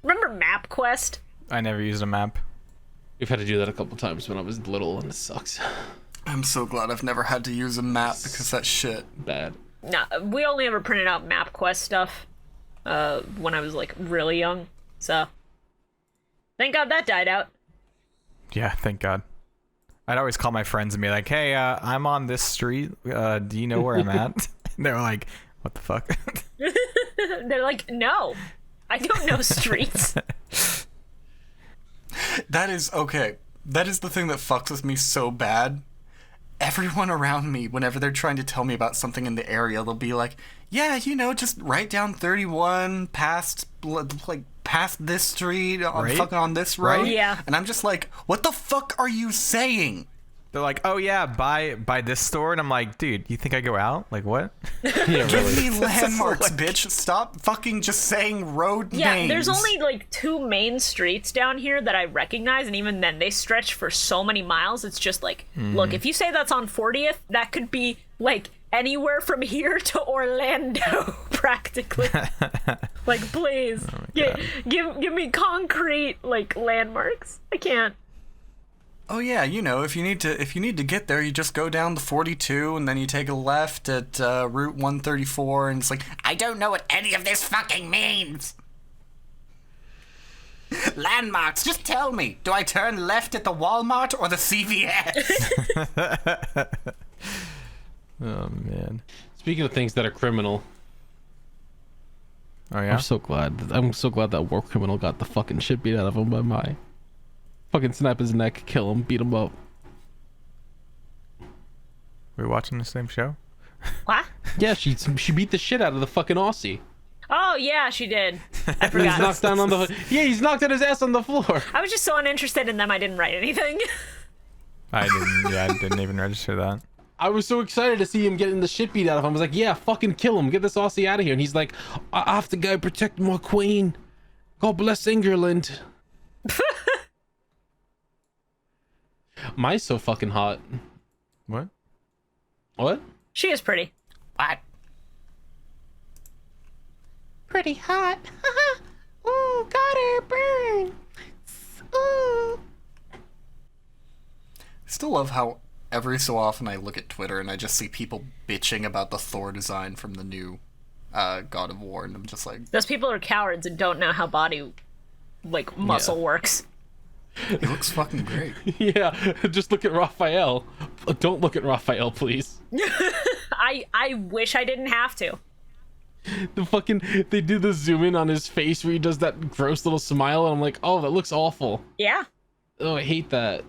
Remember MapQuest? I never used a map. We've had to do that a couple times when I was little, and it sucks. I'm so glad I've never had to use a map because that's shit. Bad. No, we only ever printed out MapQuest stuff when I was like really young. So thank God that died out. Yeah, thank God. I'd always call my friends and be like, hey, I'm on this street. Do you know where I'm at? And they were like, what the fuck? They're like, no, I don't know streets. That is, okay, that is the thing that fucks with me so bad. Everyone around me, whenever they're trying to tell me about something in the area, they'll be like, yeah, you know, just right down 31, past this street, Right? fucking on this road. Right? Yeah. And I'm just like, what the fuck are you saying? They're like, oh yeah, buy this store. And I'm like, dude, you think I go out? Like, what? Yeah, Give really. me landmarks, bitch. Stop fucking just saying road Yeah, names. there's only like 2 main streets down here that I recognize, and even then they stretch for so many miles. It's just like, look, if you say that's on 40th, that could be like anywhere from here to Orlando, practically. Like, please, give me concrete like landmarks. I can't. Oh yeah, you know, if you need to get there, you just go down the 42 and then you take a left at Route 134, and it's like, I don't know what any of this fucking means. Landmarks, just tell me. Do I turn left at the Walmart or the CVS? Oh man. Speaking of things that are criminal, Oh yeah. I'm so glad that war criminal got the fucking shit beat out of him by my fucking snap his neck, kill him, beat him up. We watching the same show? What? Yeah, she beat the shit out of the fucking Aussie. Oh yeah, she did. I He's forgot. knocked down on the he's knocked his ass on the floor. I was just so uninterested in them, I didn't write anything. I didn't even register that. I was so excited to see him getting the shit beat out of him. I was like, yeah, fucking kill him, get this Aussie out of here. And he's like, I have to go protect my queen. God bless England. Mai's so fucking hot. What? What? She is pretty. What? Pretty hot. Ooh, got her burn. Ooh. I still love how every so often I look at Twitter and I just see people bitching about the Thor design from the new God of War, and I'm just like, Those people are cowards and don't know how body, like, muscle works. he looks fucking great. Yeah, just look at Raphael. Don't look at Raphael, please. I wish I didn't have to. They do the zoom in on his face where he does that gross little smile, and I'm like, oh, that looks awful. Yeah. Oh, I hate that.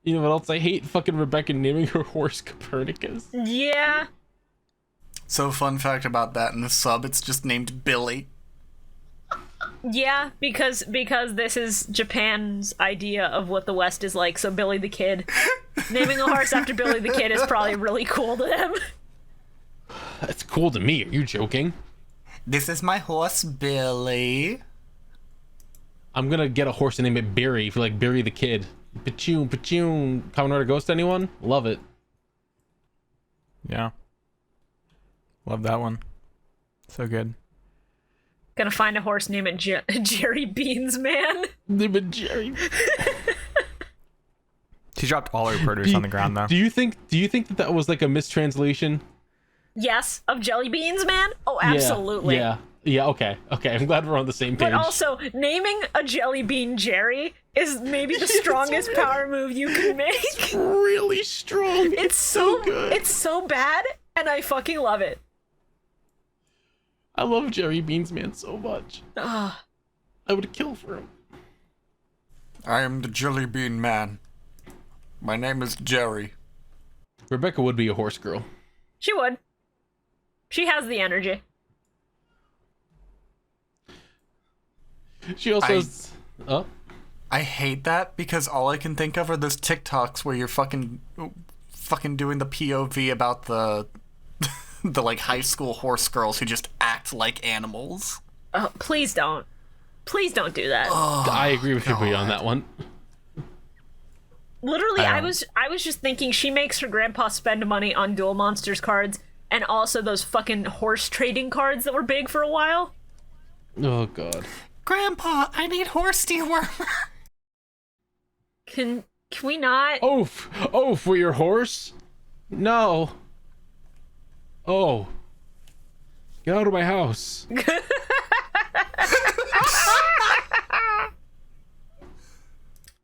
You know what else I hate? Fucking Rebecca naming her horse Copernicus. Yeah. So fun fact about that, in the sub, it's just named Billy. Yeah, because this is Japan's idea of what the West is like, so Billy the Kid. Naming a horse after Billy the Kid is probably really cool to them. That's cool to me. Are you joking? This is my horse, Billy. I'm gonna get a horse and name it Barry, for like Barry the Kid. Pachoon, pachoon. Kamen Rider Ghost, anyone? Love it. Yeah. Love that one. So good. Gonna find a horse, name it Jerry Beans Man. Name it Jerry. She dropped all her produce on the ground, though. Do you think that was like a mistranslation? Yes, of Jelly Beans Man? Oh, absolutely. Yeah, okay. I'm glad we're on the same page. But also, naming a jelly bean Jerry is maybe the strongest power move you can make. It's really strong. It's so good. It's so bad, and I fucking love it. I love Jerry Beans Man so much. I would kill for him. I am the Jelly Bean Man. My name is Jerry. Rebecca would be a horse girl. She would. She has the energy. She also has... Oh? I hate that because all I can think of are those TikToks where you're fucking doing the POV about the the like high school horse girls who just act like animals. Please don't. Please don't do that. I agree with Shibuya on that one. Literally, I was just thinking she makes her grandpa spend money on Duel Monsters cards and also those fucking horse trading cards that were big for a while. Oh god. Grandpa, I need horse dewormer. Can we not? Oh, for your horse? No. Oh. Get out of my house.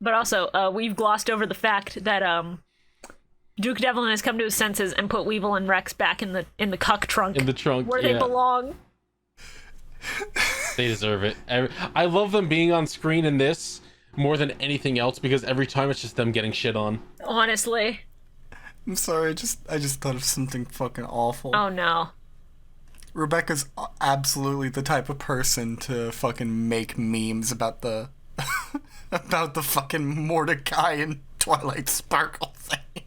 But also, we've glossed over the fact that Duke Devlin has come to his senses and put Weevil and Rex back in the cuck trunk. In the trunk, where they belong. They deserve it. I love them being on screen in this more than anything else because every time it's just them getting shit on. Honestly. I'm sorry, I just thought of something fucking awful. Oh no. Rebecca's absolutely the type of person to fucking make memes about the about the fucking Mordecai and Twilight Sparkle thing.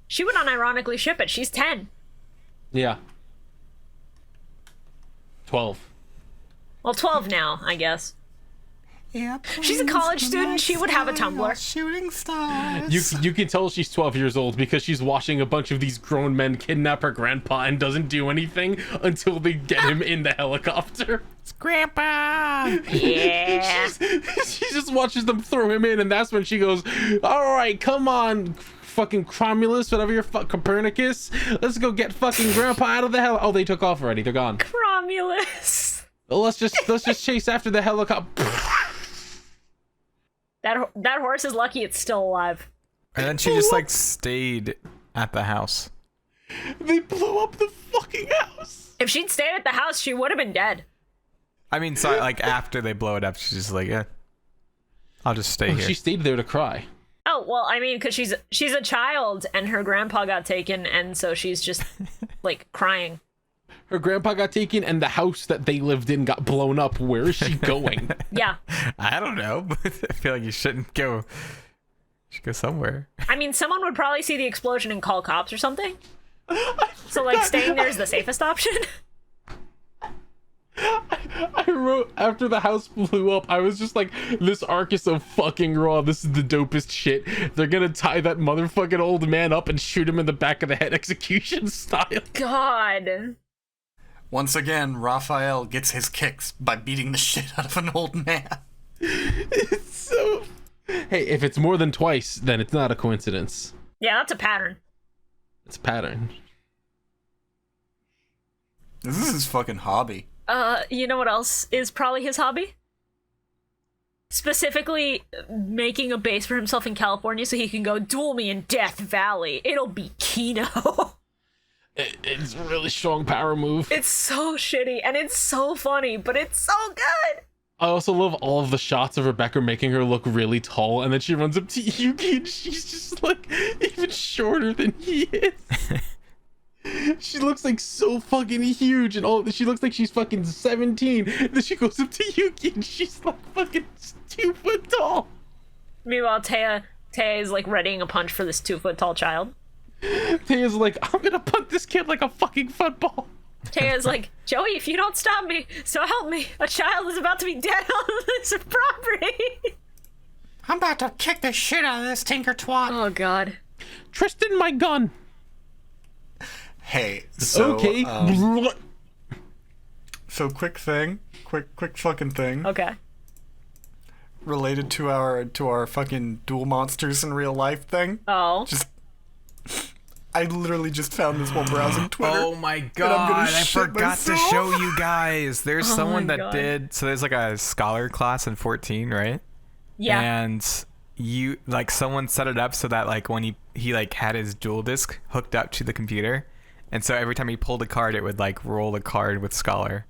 She would unironically ship it. She's 10. Yeah. 12. Well, 12 now, I guess. Yeah, she's a college student. She would have a Tumblr. Shooting stars. You can tell she's 12 years old because she's watching a bunch of these grown men kidnap her grandpa and doesn't do anything until they get him in the helicopter. It's Grandpa. Yeah. She just watches them throw him in, and that's when she goes, "All right, come on, fucking Cromulus, whatever you're, Copernicus. Let's go get fucking Grandpa out of the hell." Oh, they took off already. They're gone. Cromulus. Well, let's just chase after the helicopter. That horse is lucky it's still alive. And then she just like stayed at the house. They blew up the fucking house. If she'd stayed at the house, she would have been dead. I mean, so like after they blow it up, she's just like, yeah, I'll just stay here. She stayed there to cry. Oh, well, I mean, because she's a child and her grandpa got taken, and so she's just like crying. Her grandpa got taken and the house that they lived in got blown up. Where is she going? Yeah. I don't know, but I feel like you shouldn't go. You should go somewhere. I mean, someone would probably see the explosion and call cops or something. So, like, staying there is the safest option. I wrote, after the house blew up, I was just like, this arc is so fucking raw. This is the dopest shit. They're gonna tie that motherfucking old man up and shoot him in the back of the head, execution style. God. Once again, Raphael gets his kicks by beating the shit out of an old man. It's so... Hey, if it's more than twice, then it's not a coincidence. Yeah, that's a pattern. It's a pattern. This is his fucking hobby. You know what else is probably his hobby? Specifically, making a base for himself in California so he can go duel me in Death Valley. It'll be Kino. It's a really strong power move. It's so shitty, and it's so funny, but it's so good! I also love all of the shots of Rebecca making her look really tall, and then she runs up to Yuki and she's just like even shorter than he is. She looks like so fucking huge, and she looks like she's fucking 17. And then she goes up to Yuki and she's like fucking 2 foot tall. Meanwhile, Taya is like readying a punch for this 2 foot tall child. Taya's like, I'm gonna punt this kid like a fucking football. Taya's like, Joey, if you don't stop me, so help me, a child is about to be dead on this property. I'm about to kick the shit out of this tinker twat. Oh god. Tristan, my gun. Hey, so Okay. So quick fucking thing. Okay. Related to our fucking duel monsters in real life thing. Oh. I literally just found this while browsing Twitter. Oh my god, I forgot to show you guys. There's Oh someone my that God. did, so there's like a scholar class in 14, right? Yeah. And you, like, someone set it up so that, like, when he like had his dual disc hooked up to the computer, and so every time he pulled a card, it would like roll a card with scholar.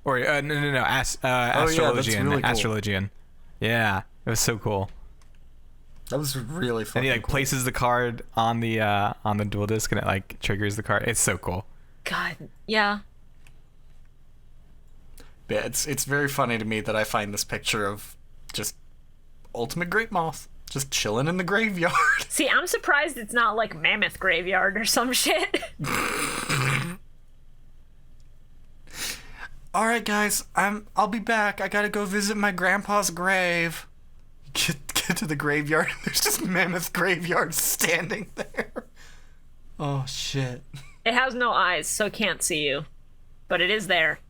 Or no, Astrologian. really cool. Astrologian. Yeah, it was so cool. That was really fun. And he like places the card on the dual disc, and it like triggers the card. It's so cool. God. Yeah. Yeah, it's very funny to me that I find this picture of just Ultimate Great Moth just chilling in the graveyard. See, I'm surprised it's not like Mammoth Graveyard or some shit. All right, guys, I'll be back. I gotta go visit my grandpa's grave. Get to the graveyard, and there's just Mammoth Graveyard standing there. Oh shit. It has no eyes, so it can't see you. But it is there.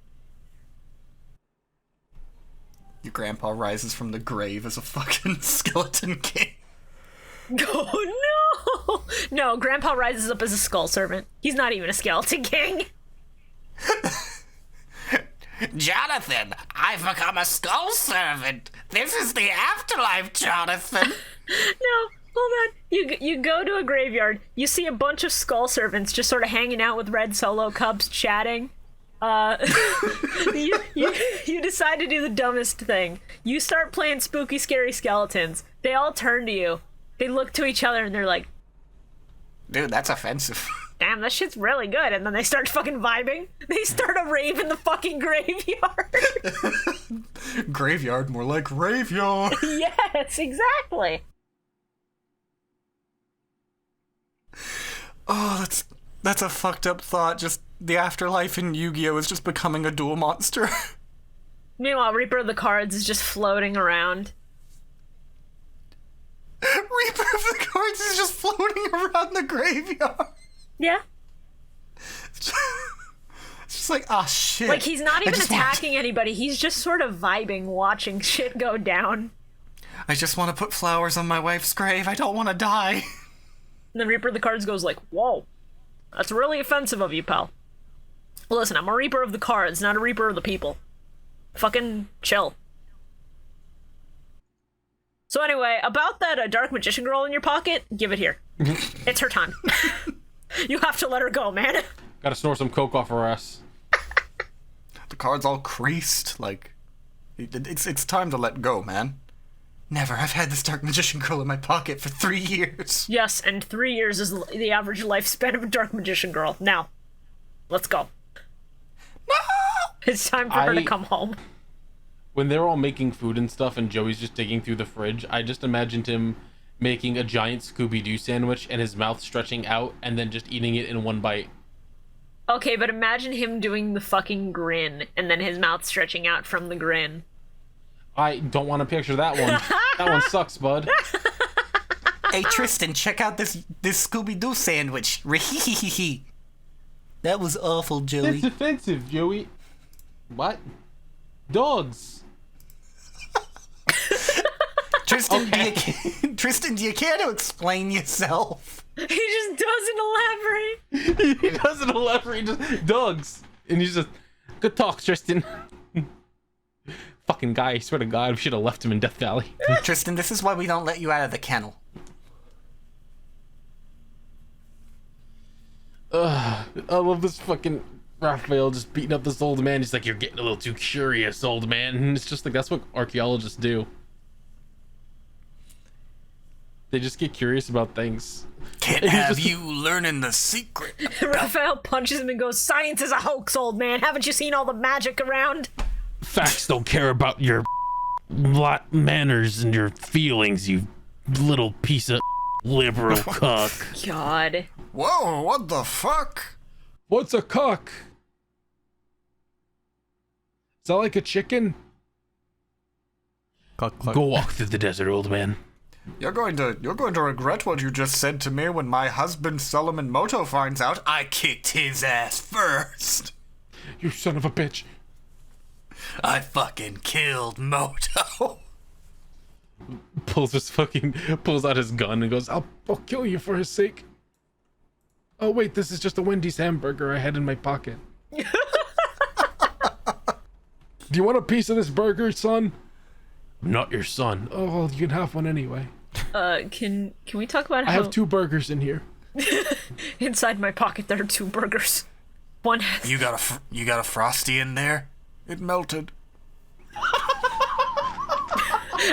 Your grandpa rises from the grave as a fucking skeleton king. Oh no! No, Grandpa rises up as a skull servant. He's not even a skeleton king. Jonathan, I've become a skull servant. This is the afterlife, Jonathan. No, hold on. You go to a graveyard. You see a bunch of skull servants just sort of hanging out with red solo cups, chatting. You decide to do the dumbest thing. You start playing spooky, scary skeletons. They all turn to you. They look to each other and they're like, Dude, that's offensive. damn, that shit's really good. And then they start fucking vibing. They start a rave in the fucking graveyard. Graveyard, more like raveyard. Yes, exactly. Oh, that's a fucked up thought. Just the afterlife in Yu-Gi-Oh! Is just becoming a duel monster. Meanwhile, Reaper of the Cards is just floating around. Reaper of the Cards is just floating around the graveyard. Yeah. It's just like, ah, shit. Like, he's not even I just want- attacking anybody. He's just sort of vibing, watching shit go down. I just want to put flowers on my wife's grave. I don't want to die. And then Reaper of the Cards goes like, whoa, that's really offensive of you, pal. Well, listen, I'm a Reaper of the Cards, not a Reaper of the people. Fucking chill. So anyway, about that Dark Magician girl in your pocket, give it here. It's her time. You have to let her go, man. Gotta snort some coke off her ass. The card's all creased. Like, it's time to let go, man. Never. I've had this Dark Magician girl in my pocket for 3 years. Yes, and 3 years is the average lifespan of a Dark Magician girl. Now, let's go. No! It's time for her to come home. When they're all making food and stuff and Joey's just digging through the fridge, I just imagined him making a giant Scooby-Doo sandwich and his mouth stretching out and then just eating it in one bite. Okay, but imagine him doing the fucking grin and then his mouth stretching out from the grin. I don't want to picture that one. That one sucks, bud. Hey, Tristan, check out this Scooby-Doo sandwich. That was awful, Joey. It's offensive, Joey. What? Dogs. Tristan, Okay. Tristan, do you care to explain yourself? He just doesn't elaborate. He doesn't elaborate. Just dogs. And he's just, good talk, Tristan. Fucking guy, I swear to God, we should have left him in Death Valley. Tristan, this is why we don't let you out of the kennel. I love this fucking Raphael just beating up this old man. He's like, you're getting a little too curious, old man. And it's just like, that's what archaeologists do. They just get curious about things. Can't have you learning the secret. Raphael punches him and goes, science is a hoax, old man. Haven't you seen all the magic around? Facts don't care about your manners and your feelings, you little piece of liberal cuck. God. Whoa, what the fuck? What's a cuck? Is that like a chicken? Cluck, cluck. Go walk through the desert, old man. You're going to regret what you just said to me when my husband Solomon Moto finds out I kicked his ass first. You son of a bitch. I fucking killed Moto. Pulls out his gun and goes, I'll kill you for his sake. Oh wait, this is just a Wendy's hamburger I had in my pocket. Do you want a piece of this burger, son? I'm not your son. Oh, well, you can have one anyway. Can we talk about how I have 2 burgers in here. inside my pocket there are 2 burgers. One has You got a Frosty in there? It melted.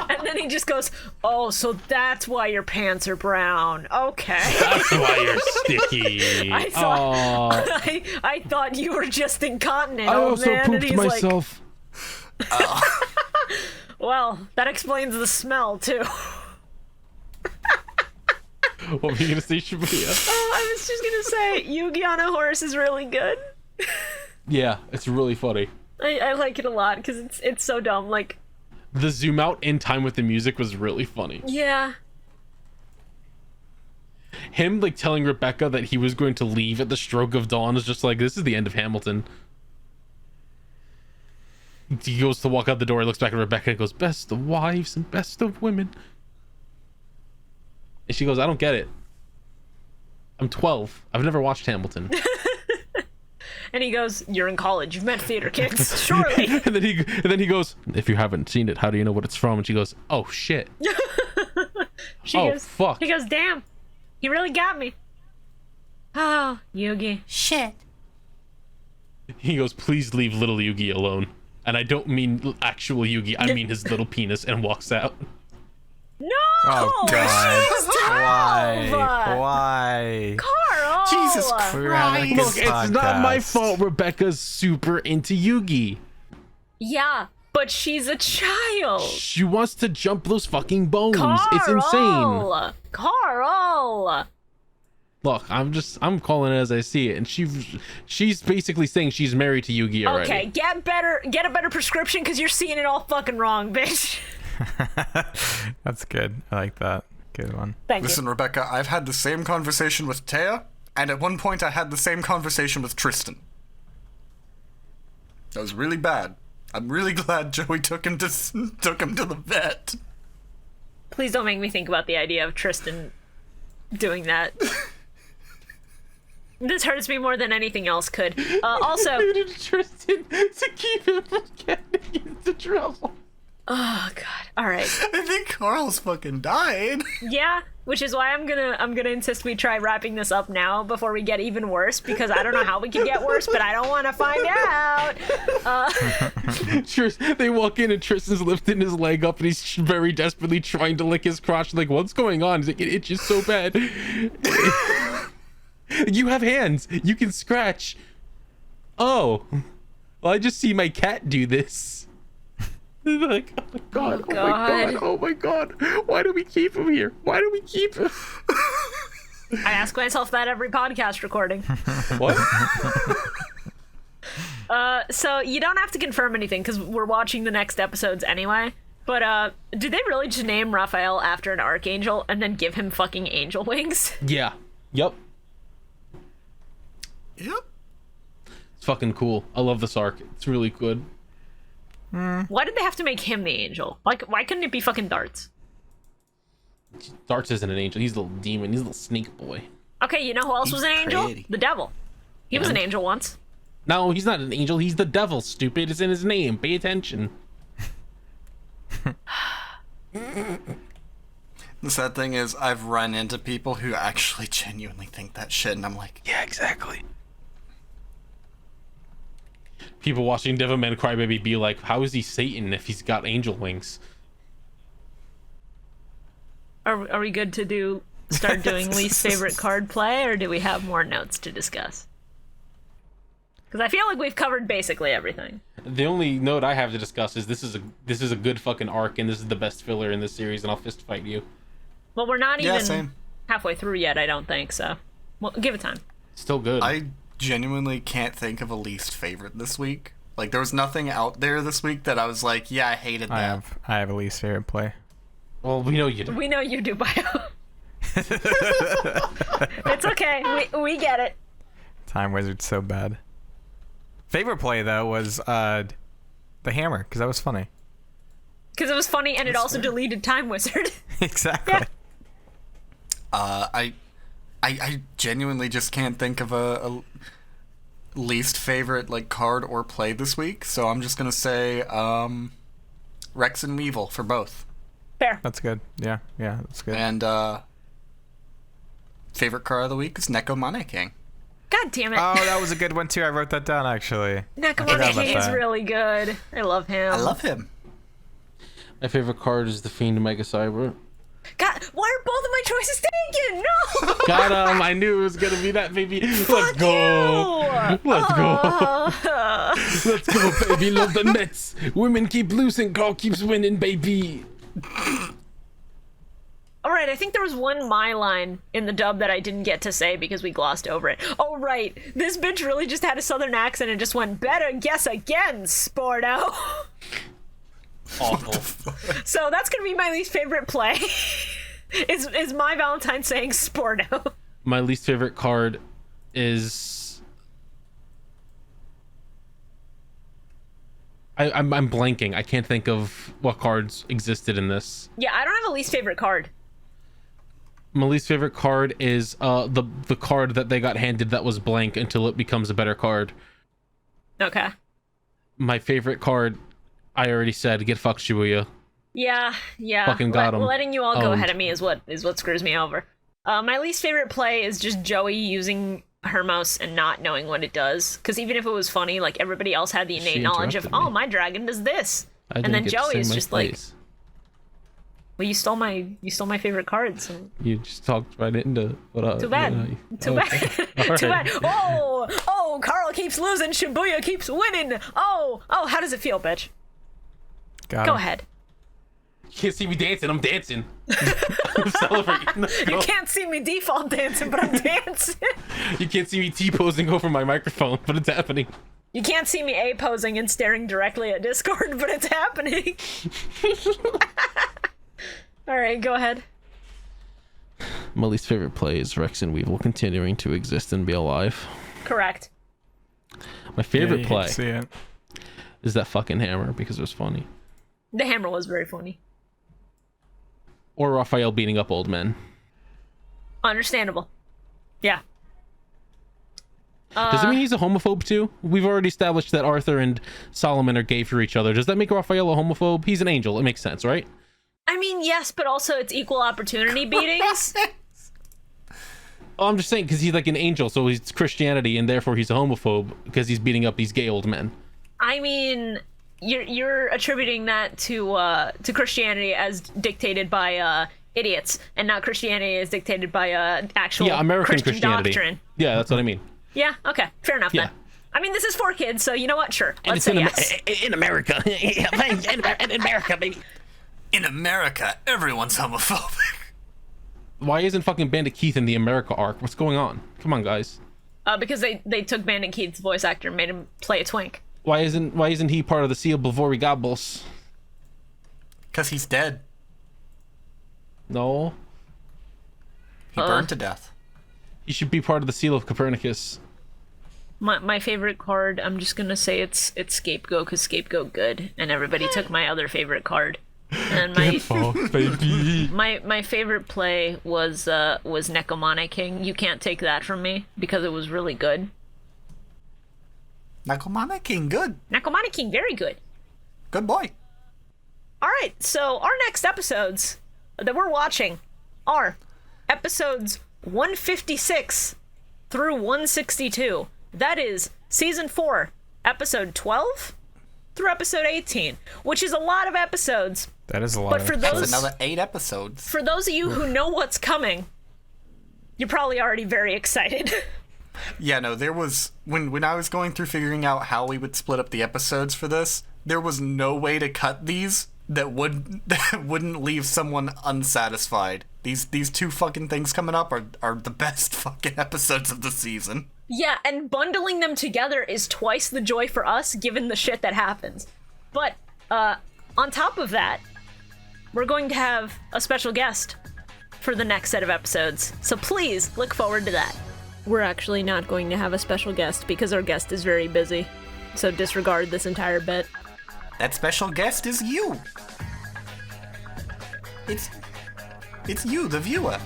and then he just goes, oh, so that's why your pants are brown. Okay. That's why you're sticky. I thought you were just incontinent, I old also man. pooped And he's myself. like, well, that explains the smell too. What were you gonna say, Shibuya? Oh, I was just gonna say, Yugi on a horse is really good. Yeah, it's really funny. I like it a lot because it's so dumb. Like, The zoom out in time with the music was really funny. yeah. Him like telling Rebecca that he was going to leave at the stroke of dawn is just like, this is the end of Hamilton. He goes to walk out the door, looks back at Rebecca and goes, best of wives and best of women. And she goes, I don't get it. I'm 12. I've never watched Hamilton. And he goes, you're in college. You've met theater kids. Surely. and then he goes, if you haven't seen it, how do you know what it's from? And she goes, oh shit. Fuck. He goes, damn. He really got me. Oh, Yugi. Shit. He goes, please leave little Yugi alone. And I don't mean actual Yugi, I mean his little penis, and walks out. No! Oh god. She's 12! Why? Carl! Jesus We're having a good Look, it's not my podcast. fault Rebecca's super into Yugi. Yeah, but she's a child. She wants to jump those fucking bones. It's insane. Carl! Look, I'm calling it as I see it, and she's basically saying she's married to Yugi already. Okay, get a better prescription because you're seeing it all fucking wrong, bitch. That's good. I like that. Good one. Thank Listen, you. Rebecca, I've had the same conversation with Taya, and at one point I had the same conversation with Tristan. That was really bad. I'm really glad Joey took him to the vet. Please don't make me think about the idea of Tristan doing that. This hurts me more than anything else could. Also, Needed Tristan to keep him from getting into trouble. oh god. All right. I think Carl's fucking died. Yeah, which is why I'm gonna insist we try wrapping this up now before we get even worse, because I don't know how we can get worse, but I don't want to find out. They walk in and Tristan's lifting his leg up and he's very desperately trying to lick his crotch. Like, what's going on? He's like, it itches so bad. You have hands. You can scratch. Oh. Well, I just see my cat do this. Like, oh my god, oh my god, oh my god. Why do we keep him here? Why do we keep him? I ask myself that every podcast recording. What? So you don't have to confirm anything because we're watching the next episodes anyway. But did they really just name Raphael after an archangel and then give him fucking angel wings? Yeah. Yep. Yep. It's fucking cool. I love this arc. It's really good. Why did they have to make him the angel? Like, why couldn't it be fucking Darts? Darts isn't an angel. He's a little demon. He's a little snake boy. Okay, you know who else was an angel? pretty. The devil. He was an angel once. No, he's not an angel. He's the devil, stupid. It's in his name. Pay attention. The sad thing is, I've run into people who actually genuinely think that shit, and I'm like, Yeah, exactly. People watching Devilman Crybaby be like, how is he Satan if he's got angel wings? Are we good to start doing least favorite card play, or do we have more notes to discuss? Because I feel like we've covered basically everything. The only note I have to discuss is this is a good fucking arc, and this is the best filler in this series, and I'll fist fight you. Well, we're not yeah, even same. halfway through yet, I don't think, so well, give it time. Still good. I genuinely can't think of a least favorite this week. Like, there was nothing out there this week that I was like, yeah, I hated that. I have a least favorite play. Well, we know you do. We know you do, Bio. It's okay. We get it. Time Wizard's so bad. Favorite play though was the hammer, because that was funny. Because it was funny, and it also deleted Time Wizard. Exactly. Yeah. I genuinely just can't think of a least favorite like card or play this week, so I'm just gonna say Rex and Weevil for both. Fair. That's good. Yeah, that's good. And favorite card of the week is Necomane King. God damn it. Oh, that was a good one too. I wrote that down actually. Nakamura King is really good. I love him. I love him. My favorite card is the Fiend Mega Cyber. God, why are both of my choices taken? No! Got him! I knew it was gonna be that, baby. Let's go! You! Let's go! Let's go, baby. Love the Mets. Women keep losing, Carl keeps winning, baby. Alright, I think there was one my line in the dub that I didn't get to say because we glossed over it. Oh, right. This bitch really just had a southern accent and just went, better guess again, Sporto. Awful. So that's gonna be my least favorite play. is my Valentine saying Sporto. My least favorite card is... I'm blanking. I can't think of what cards existed in this. Yeah, I don't have a least favorite card. My least favorite card is the card that they got handed that was blank until it becomes a better card. Okay. My favorite card, I already said, get fucked Shibuya. Yeah. Fucking got him. Letting you all go ahead of me is what screws me over. My least favorite play is just Joey using Hermos and not knowing what it does. Because even if it was funny, like everybody else had the innate knowledge of, oh, my dragon does this. And then Joey is just like, well, you stole my favorite card. So. You just talked right into what. Too bad. Too bad. Too bad. Oh, Carl keeps losing. Shibuya keeps winning. Oh, how does it feel, bitch? Go ahead. You can't see me dancing. I'm dancing. I'm celebrating. You can't see me default dancing, but I'm dancing. You can't see me T-posing over my microphone, but it's happening. You can't see me A-posing and staring directly at Discord, but it's happening. Alright, go ahead. My least favorite play is Rex and Weevil continuing to exist and be alive. Correct. My favorite play See it. is that fucking hammer because it was funny. The hammer was very funny. Or Raphael beating up old men. Understandable. Yeah. Does it mean he's a homophobe too? We've already established that Arthur and Solomon are gay for each other. Does that make Raphael a homophobe? He's an angel. It makes sense, right? I mean, yes, but also it's equal opportunity beatings. Oh, I'm just saying because he's like an angel, so he's Christianity, and therefore he's a homophobe because he's beating up these gay old men. I mean, you're attributing that to Christianity as dictated by idiots, and not Christianity as dictated by actual American Christian Christianity. doctrine. Yeah, that's what I mean. Yeah. Okay. Fair enough. Yeah. Then. I mean, this is for kids, so you know what? Sure. And Let's say yes. in America. in America, baby. In America, everyone's homophobic. Why isn't fucking Bandit Keith in the America arc? What's going on? Come on, guys. Because they took Bandit Keith's voice actor and made him play a twink. Why isn't he part of the Seal Bavori Gobbles? Because he's dead. No. He burned to death. He should be part of the Seal of Copernicus. My favorite card, I'm just gonna say it's Scapegoat because Scapegoat good, and everybody took my other favorite card. And my favorite play was Necomane King. You can't take that from me because it was really good. Nakomane King, good. Nakomani King, very good. Good boy. All right, so our next episodes that we're watching are episodes 156 through 162. That is season 4, episode 12 through episode 18, which is a lot of episodes. That is a lot. But for That's those another 8 episodes. for those of you who know what's coming, you're probably already very excited. Yeah, no, there was... When I was going through figuring out how we would split up the episodes for this, there was no way to cut these that wouldn't leave someone unsatisfied. These 2 fucking things coming up are the best fucking episodes of the season. Yeah, and bundling them together is twice the joy for us, given the shit that happens. But, on top of that, we're going to have a special guest for the next set of episodes. So please look forward to that. We're actually not going to have a special guest because our guest is very busy. So disregard this entire bit. That special guest is you. It's you, the viewer.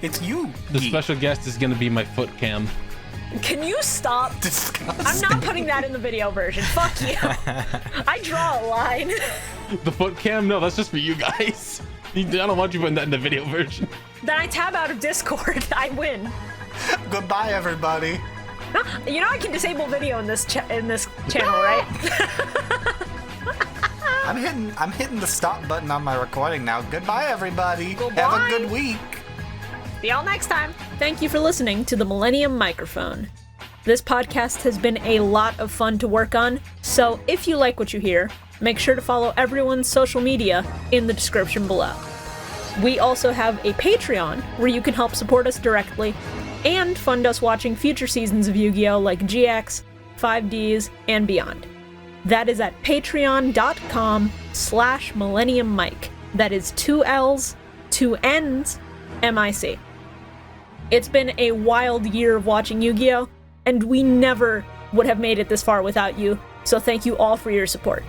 It's you. The geek. special guest is gonna be my foot cam. Can you stop? Disgusting. I'm not putting that in the video version. Fuck you. I draw a line. The foot cam? No, that's just for you guys. I don't want you putting that in the video version. Then I tab out of Discord. I win. Goodbye, everybody. You know I can disable video in this channel, right? I'm hitting the stop button on my recording now. Goodbye, everybody. Goodbye. Have a good week. See y'all next time. Thank you for listening to the Millennium Microphone. This podcast has been a lot of fun to work on, so if you like what you hear, make sure to follow everyone's social media in the description below. We also have a Patreon where you can help support us directly and fund us watching future seasons of Yu-Gi-Oh! Like GX, 5Ds, and beyond. That is at patreon.com/MillenniumMic. That is 2 L's, 2 N's, MIC. It's been a wild year of watching Yu-Gi-Oh! And we never would have made it this far without you, so thank you all for your support.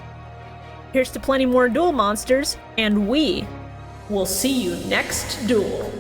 Here's to plenty more duel monsters, and we will see you next duel.